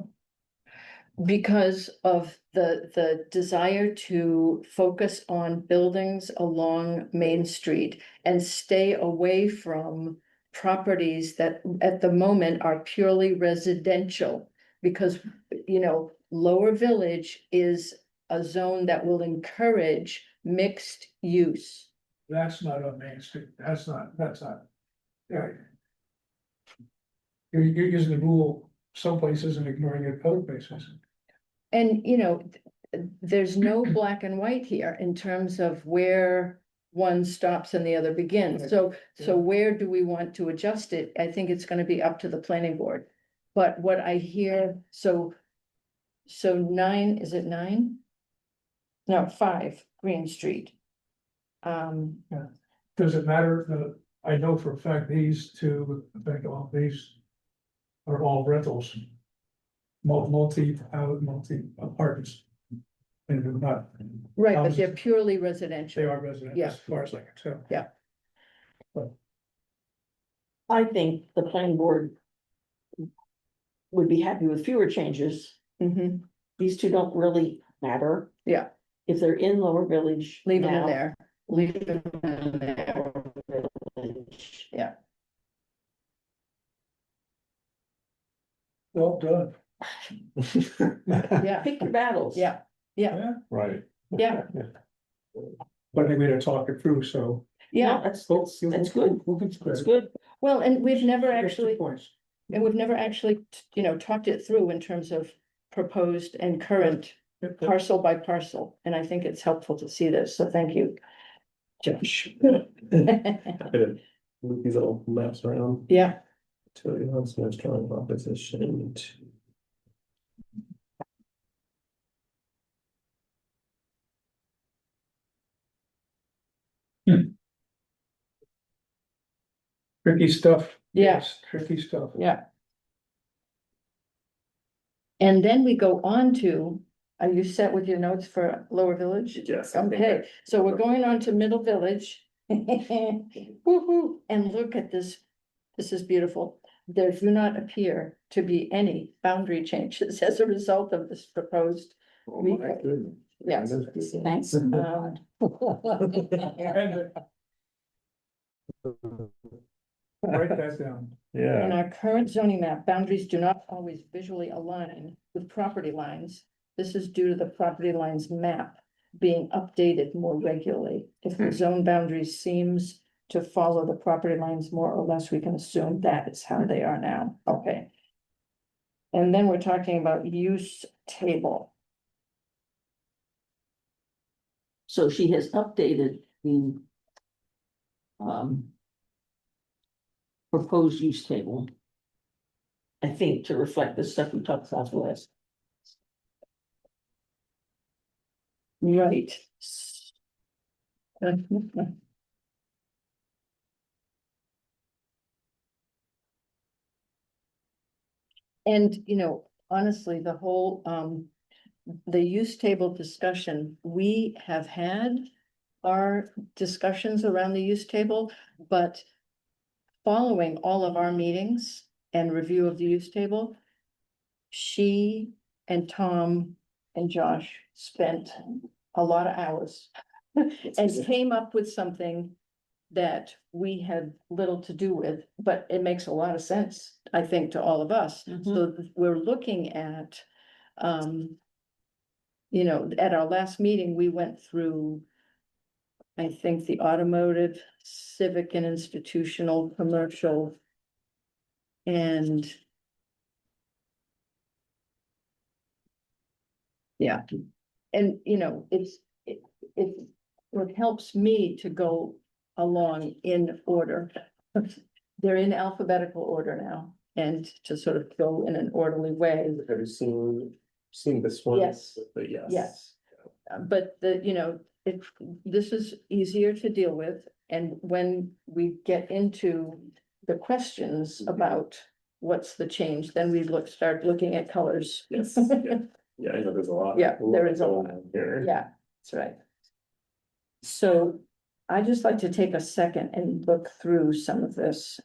because of the desire to focus on buildings along Main Street and stay away from properties that at the moment are purely residential. Because, Lower Village is a zone that will encourage mixed use. that's not on Main Street, that's not, yeah. You're using the rule some places and ignoring it other places. And, there's no black and white here in terms of where one stops and the other begins. So where do we want to adjust it? I think it's gonna be up to the planning board. But what I hear, so 9, is it 9? No, 5 Green Street. Does it matter, I know for a fact these two, I think all these are all rentals. Multi apartments. And they're not, Right, but Houses. they're purely they residential. are residential, Yeah. as far as I can tell. I think the planning board would be happy with fewer changes. Mhm. These two don't really matter. Yeah. If they're in Lower Village. Leave it in now, there. Leave it in there. Lower Village. Yeah. Well done. Yeah, Pick your battles. yeah, Right. yeah, But I think we had to talk it through, so. No, yeah. that's good. That's good. Well, and we've never Here's 2 actually, points. talked it through in terms of proposed and current parcel by parcel. And I think it's helpful to see this. So thank you, Josh. Happy to move these little maps around. Yeah, To you, no strong opposition. Tricky stuff. Yeah. Yes, tricky stuff. yeah. And then we go on to, are you set with your notes for Lower Village? Yes. I think Okay, so we're going on to Middle Village. Woo-hoo, and look at this, this is beautiful. There do not appear to be any boundary changes as a result of this proposed. Oh, my goodness. Yes. That is good. Thanks. And write that down. In Yeah, our current zoning map, boundaries do not always visually align with property lines. This is due to the property lines map being updated more regularly. If the zone boundaries seems to follow the property lines more or less, we can assume that is how they are now. Okay. And then we're talking about use table. So she has updated the proposed use table. I think to reflect the stuff we talked about last. Right. And, honestly, the whole, the use table discussion, we have had our discussions around the use table, but following all of our meetings and review of the use table, she and Tom and Josh spent a lot of hours. And came up with something that we had little to do with, but it makes a lot of sense, I think, to all of us. So we're looking at, you know, at our last meeting, we went through, I think, the automotive, civic and institutional, commercial, and yeah, and you know, it helps me to go along in order. They're in alphabetical order now, and to sort of go in an orderly way. Have you seen this one? Yes. But yes. Yes. But you know, this is easier to deal with, and when we get into the questions about what's the change, then we start looking at colors. Yes, yeah. Yeah, I know there's a lot. Yeah, there is a going lot. on here. Yeah, that's right. So I just like to take a second and look through some of this.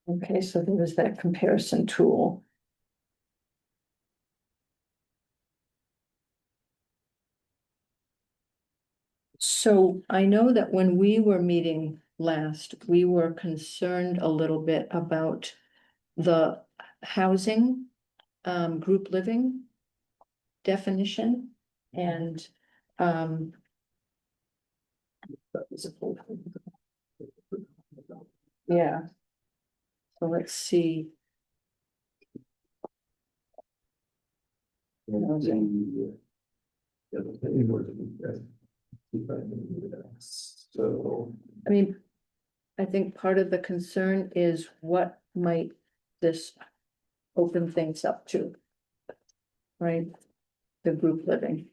Okay, so there was that comparison tool. So I know that when we were meeting last, we were concerned a little bit about the housing, group living definition and, yeah. So let's see. So, I mean, I think part of the concern is what might this open things up to? Right? The group living.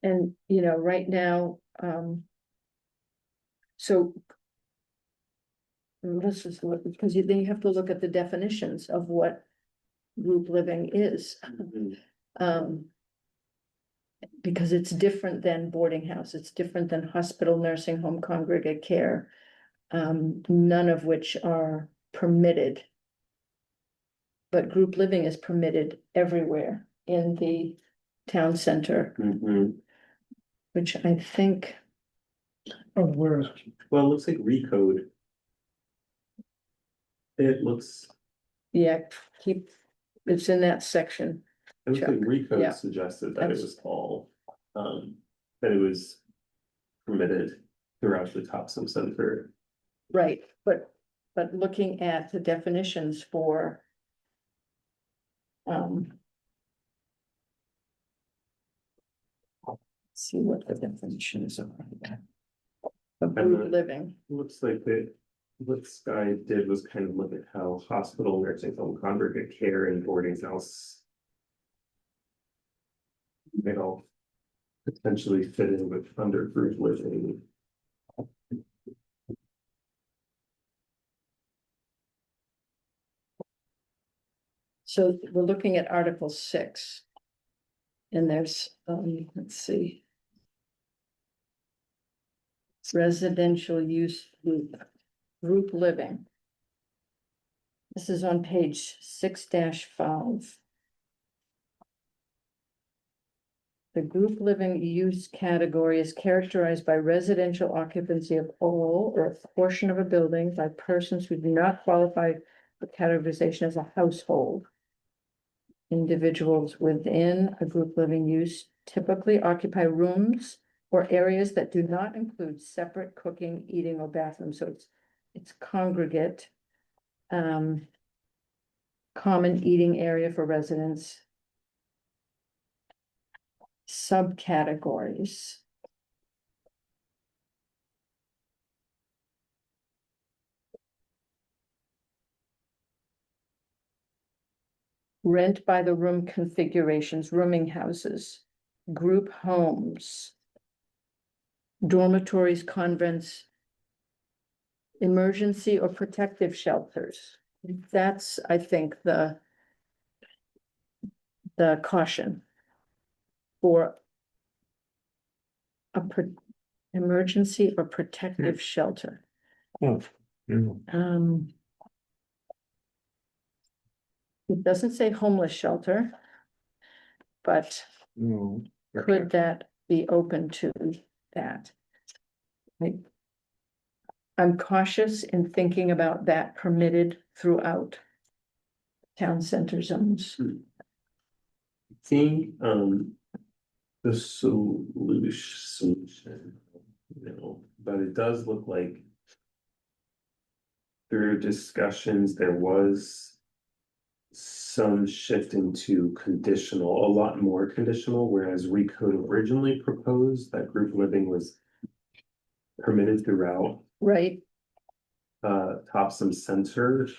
And, you know, right now, so let's just look, because then you have to look at the definitions of what group living is. Because it's different than boarding house, it's different than hospital, nursing home, congregate care, none of which are permitted. But group living is permitted everywhere in the town center, which I think, Oh, where is it? well, it looks like recode. It looks, yeah, it's in that section. it looks like Chuck, recode yeah. suggested that it was all, that it was permitted throughout the Topsham Center. Right, but looking at the definitions for. See what the definitions are. Of group living, Looks like what Sky did was kind of look at how hospital, nursing home, congregate care and boarding house. They all potentially fit in with under group living. so we're looking at Article 6. And there's, let's see. Residential use group living. This is on page 6-5. The group living use category is characterized by residential occupancy of all or a portion of a building by persons who do not qualify for categorization as a household. Individuals within a group living use typically occupy rooms or areas that do not include separate cooking, eating, or bathroom. So it's congregate, common eating area for residents, subcategories. Rent by the room configurations, rooming houses, group homes, dormitories, convents, emergency or protective shelters. That's, I think, the caution for a emergency or protective shelter. Oh, yeah. It doesn't say homeless shelter, but No. could that be open to that? I'm cautious in thinking about that permitted throughout town center zones. I think, the solution, but it does look like through discussions, there was some shifting to conditional, a lot more conditional, whereas Recode originally proposed that group living was permitted throughout Right, Topsham Center.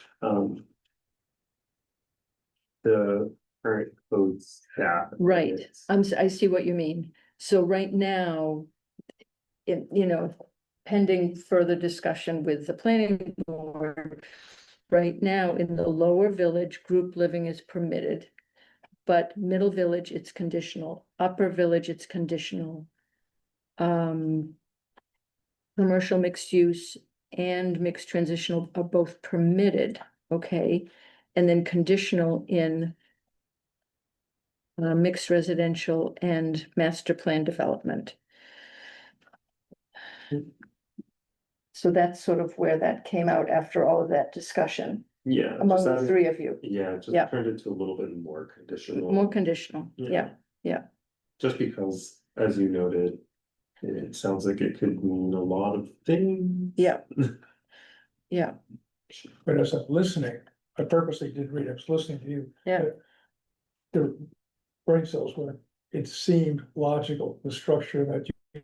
The current code staff. right. I see what you mean. So right now, pending further discussion with the planning board, right now in the lower village, group living is permitted. But middle village, it's conditional. Upper village, it's conditional. Commercial mixed use and mixed transitional are both permitted, okay? And then conditional in mixed residential and master plan development. So that's sort of where that came out after all of that discussion Yeah. among the three of you. Yeah, just Yeah. turned it to a little bit more conditional. More conditional, yeah. Just because, as you noted, it sounds like it could mean a lot of things. Yeah. Yeah, But as I'm listening, I purposely did read, I was listening to you. yeah, The brain cells were, it seemed logical, the structure that you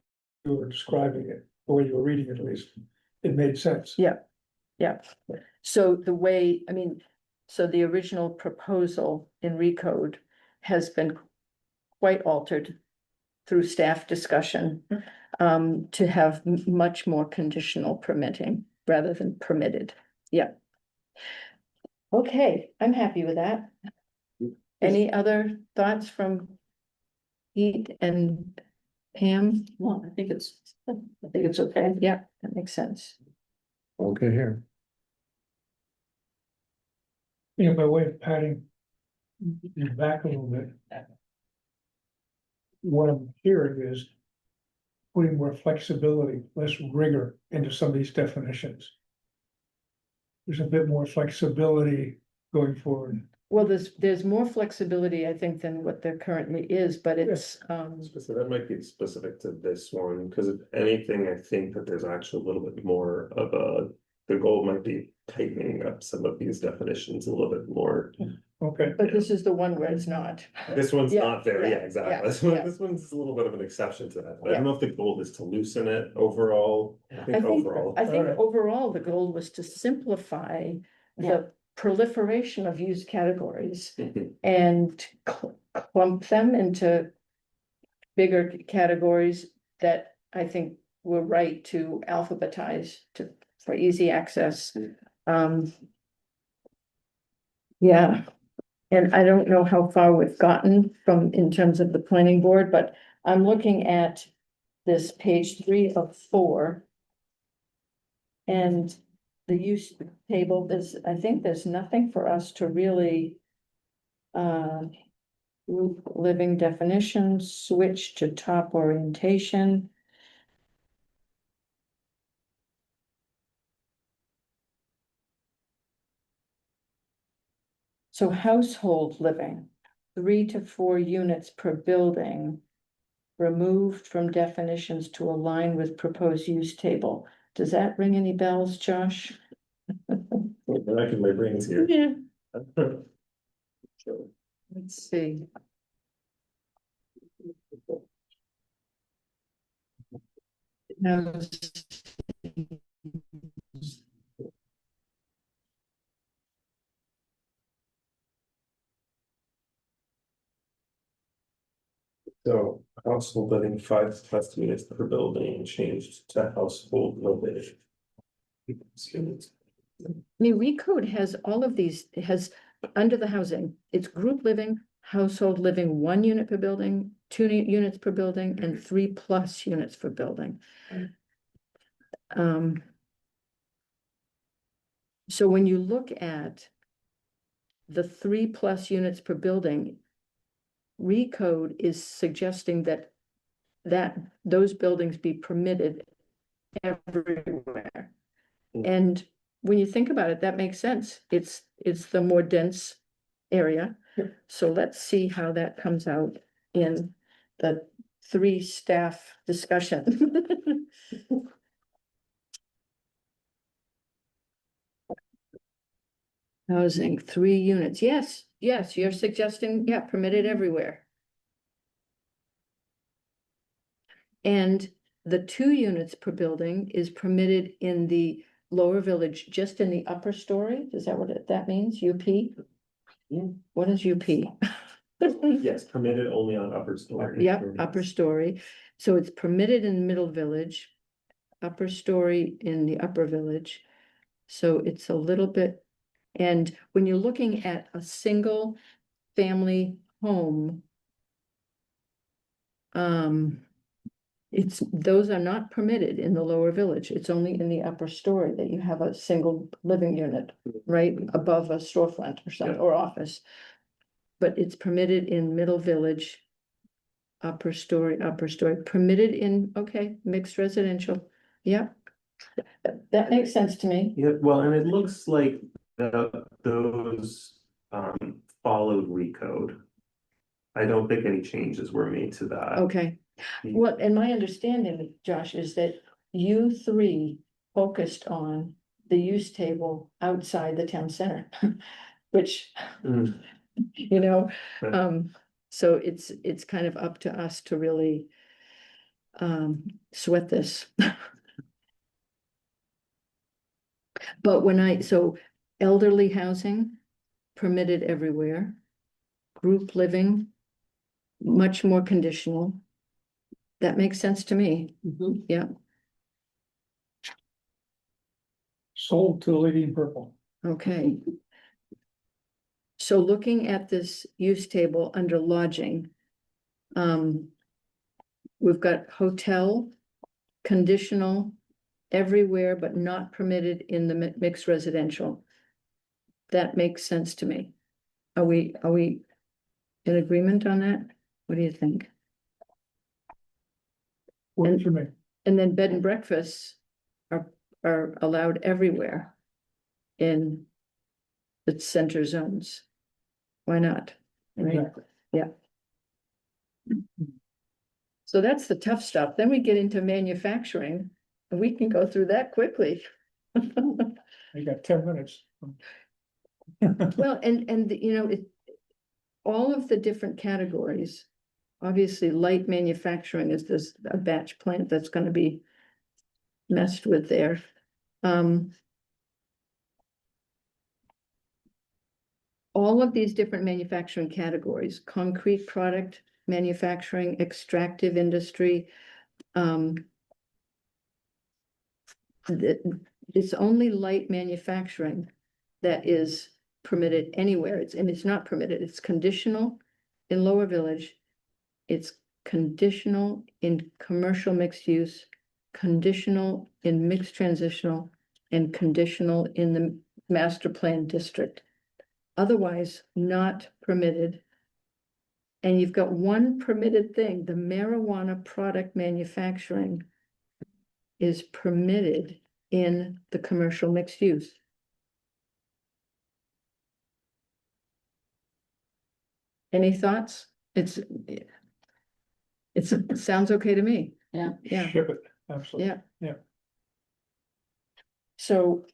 were describing it, the way you were reading it at least, it made sense. yeah. So the way, so the original proposal in Recode has been quite altered through staff discussion to have much more conditional permitting rather than permitted. Yeah. Okay, I'm happy with that. Any other thoughts from Pete and Pam? No, I think it's okay. Yeah, that makes sense. Okay, here. By way of patting you back a little bit. What I'm hearing is putting more flexibility, less rigor into some of these definitions. There's a bit more flexibility going forward. Well, there's more flexibility, I think, than what there currently is, but it's, So that might be specific to this one, because if anything, I think that there's actually a little bit more of the goal might be tightening up some of these definitions a little bit more. Okay, but this is the one where it's not. This one's Yeah, not there, yeah, yeah, exactly. yeah. This one's a little bit of an exception to that, but I don't know if the goal is to loosen it overall. I think overall. I think Alright. overall, the goal was to simplify Yeah. the proliferation of use categories Mhm. and clump them into bigger categories that I think were right to alphabetize for easy access. Yeah, and I don't know how far we've gotten from in terms of the planning board, but I'm looking at this page 3 of 4. And the use table, I think there's nothing for us to really group living definitions, switch to top orientation. So household living, 3 to 4 units per building, removed from definitions to align with proposed use table. Does that ring any bells, Josh? I can, my brain's here. Yeah. Let's see. No. So household living 5+ units per building changed to household living. Units. I mean, Recode has all of these, it has, under the housing, it's group living, household living, 1 unit per building, 2 units per building, and 3+ units per building. So when you look at the 3+ units per building, Recode is suggesting that those buildings be permitted everywhere. And when you think about it, that makes sense. It's the more dense area. Yep. So let's see how that comes out in the 3 staff discussion. Housing, 3 units. Yes, you're suggesting, yeah, permitted everywhere. And the 2 units per building is permitted in the lower village, just in the upper story. Is that what that means? UP? Yeah. What is UP? Yes, permitted only on upper story. Yep, upper story. So it's permitted in the middle village, upper story in the upper village. So it's a little bit, and when you're looking at a single family home, those are not permitted in the lower village. It's only in the upper story that you have a single living unit, right, above a storefront or something, Yeah. or office. But it's permitted in middle village, upper story, permitted in, okay, mixed residential. Yeah. That makes sense to me. Yeah, well, and it looks like those followed Recode. I don't think any changes were made to that. Okay. Well, and my understanding, Josh, is that you 3 focused on the use table outside the town center, which, Mm. you know, Right. so it's kind of up to us to really sweat this. But so elderly housing permitted everywhere, group living, much more conditional. That makes sense to me. Mhm. Yeah, Sold to the lady in purple. okay. So looking at this use table under lodging, we've got hotel, conditional, everywhere, but not permitted in the mixed residential. That makes sense to me. Are we in agreement on that? What do you think? Works for me. And then bed and breakfasts are allowed everywhere in the center zones. Why not? Right? Exactly. Yeah. So that's the tough stuff. Then we get into manufacturing, and we can go through that quickly. You got 10 minutes. Well, and you know, all of the different categories, obviously light manufacturing is a batch plant that's gonna be messed with there. All of these different manufacturing categories, concrete product manufacturing, extractive industry, it's only light manufacturing that is permitted anywhere. It's not permitted. It's conditional in Lower Village. It's conditional in commercial mixed use, conditional in mixed transitional, and conditional in the master plan district. Otherwise, not permitted. And you've got one permitted thing, the marijuana product manufacturing is permitted in the commercial mixed use. Any thoughts? It sounds okay to me. Yeah. Yeah, Ship it, absolutely. yeah. Yeah. So,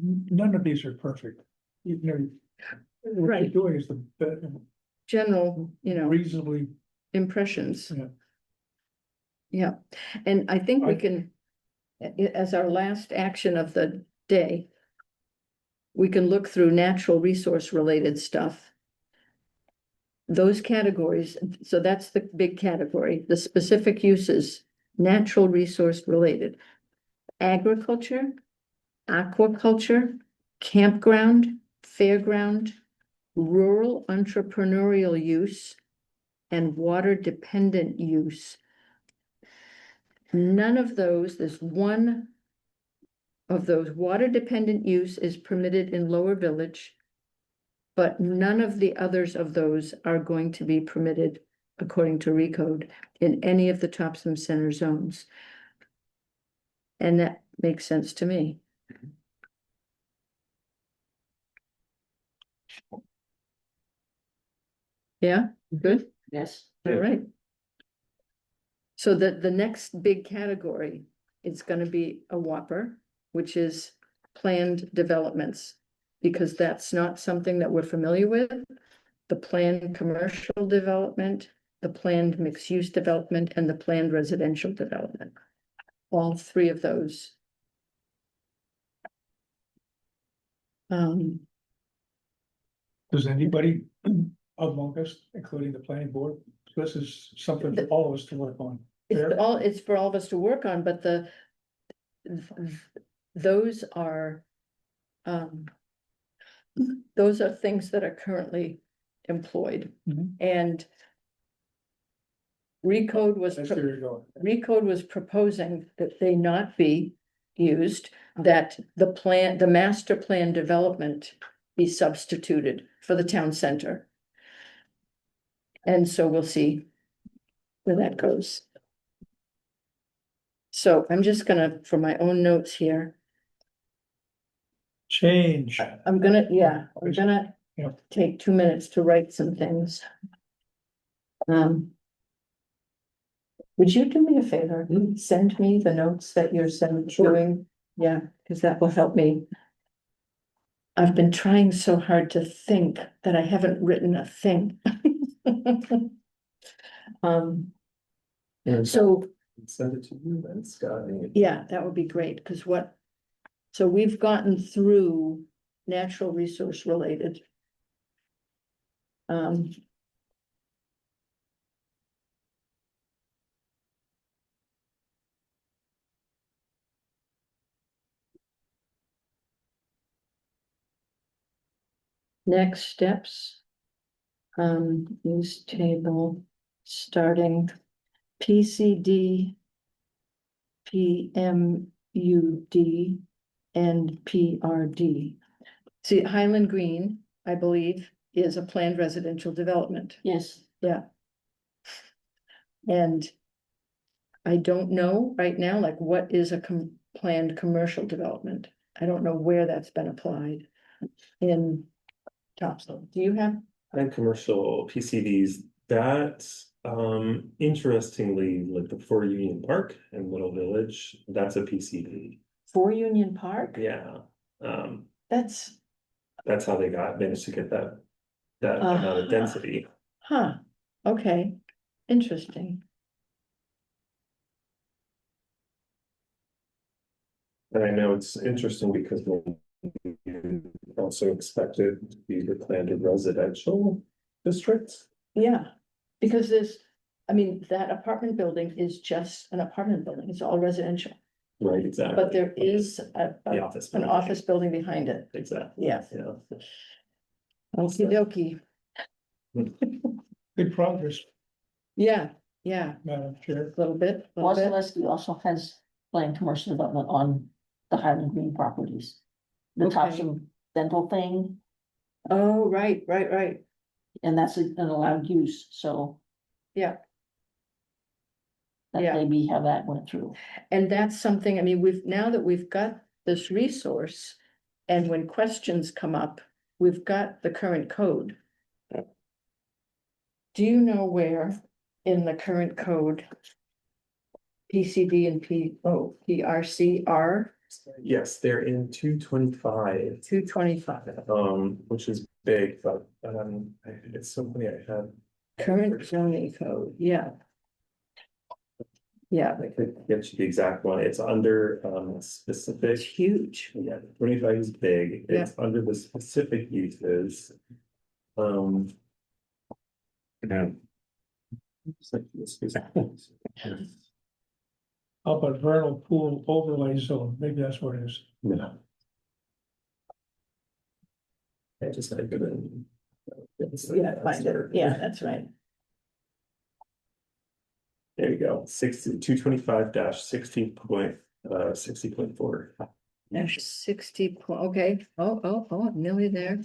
None of these are perfect. You know, what you're Right. doing is general, reasonably, impressions. yeah. Yeah, and I think we I- can, as our last action of the day, we can look through natural resource related stuff. those categories, so that's the big category, the specific uses, natural resource related. Agriculture, aquaculture, campground, fairground, rural entrepreneurial use, and water dependent use. None of those, there's one of those, water dependent use is permitted in Lower Village, but none of the others of those are going to be permitted according to recode in any of the Topsham Center zones. And that makes sense to me. Yeah, good, Yes. all right. So the next big category is gonna be a whopper, which is planned developments. Because that's not something that we're familiar with. The planned commercial development, the planned mixed-use development, and the planned residential development. All three of those. Does anybody among us, including the planning board, this is something for all of us to work on. Fair? It's for all of us to work on, but those are things that are currently employed. Mhm. And Recode That's where you're going. Recode was proposing that they not be used, that the master plan development be substituted for the town center. And so we'll see where that goes. So I'm just gonna, for my own notes here, Change. I'm gonna Yeah. take 2 minutes to write some things. Would you do me a favor? Send me the notes that you're doing? Yeah, because that will help me. I've been trying so hard to think that I haven't written a thing. So, Send it to you then, Scott. yeah, that would be great, because so we've gotten through natural resource related. Next steps. Use table, starting PCD, PMUD, and PRD. See, Highland Green, I believe, is a planned residential development. Yes. Yeah. And I don't know right now, like, what is a planned commercial development? I don't know where that's been applied in Topsail. Do you have? And commercial PCDs, that, interestingly, like the 4 Union Park in Little Village, that's a PCD. 4 Union Park? Yeah, That's, that's how they managed to get that amount of density. huh, okay, interesting. And I know it's interesting because we also expected to be the planned residential districts. Yeah, because that apartment building is just an apartment building, it's all residential, Right, exactly. but there is The office an building. office building behind it. Exactly. Yeah. Yeah. Okey dokey. Good progress, Yeah, Madam Chair. a little bit. Wasilewski also has planned commercial development on the Highland Green properties. The Okay. Topsham dental thing, Oh, right. and that's an allowed use, so. Yeah. That Yeah. may be how that went through. And that's something, now that we've got this resource, and when questions come up, we've got the current code. Do you know where in the current code PCD and PRC are? Yes, they're in 225. 225. Which is big, but it's so funny I had. Current zoning code, yeah. Yeah, I could get you the exact one. It's under specific. it's huge. Yeah, 25 is big. It's under the specific uses. Yeah, It's like this is- Up at vernal pool overlay zone, maybe that's what it is. No. I just had to go in. Yeah, find it, yeah, that's right. There you go, 225 60.4. Dash 60, okay, oh, nearly there.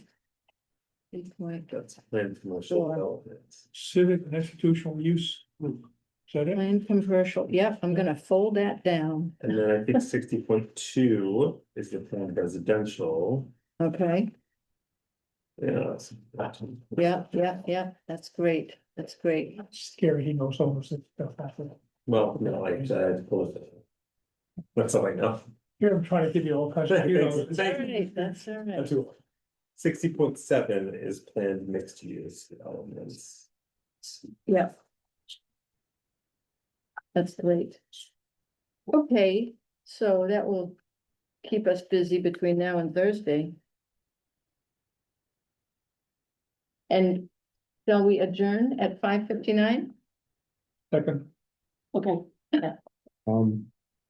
3 point, That's planned commercial Sure. development. Civic and institutional use. Is that it? planned commercial, yep, I'm gonna fold that down, And then I think 60.2 is the planned residential. okay, Yeah. yeah, that's great, that's great. Scary, he knows all this stuff. Well, no, I had to pull it. That's all I know. Here, I'm trying to give you all kinds of, you know. That's all right, that's all right. 60.7 is planned mixed use developments. Yeah. That's great. Okay, so that will keep us busy between now and Thursday. And shall we adjourn at 5:59? Second, Okay,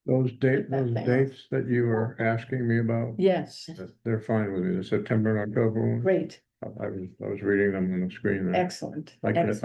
those Put that thing off. dates that you were asking me about, Yes, they're fine with me, the September and October one. great, I was reading them on the screen there. excellent. I can, excellent.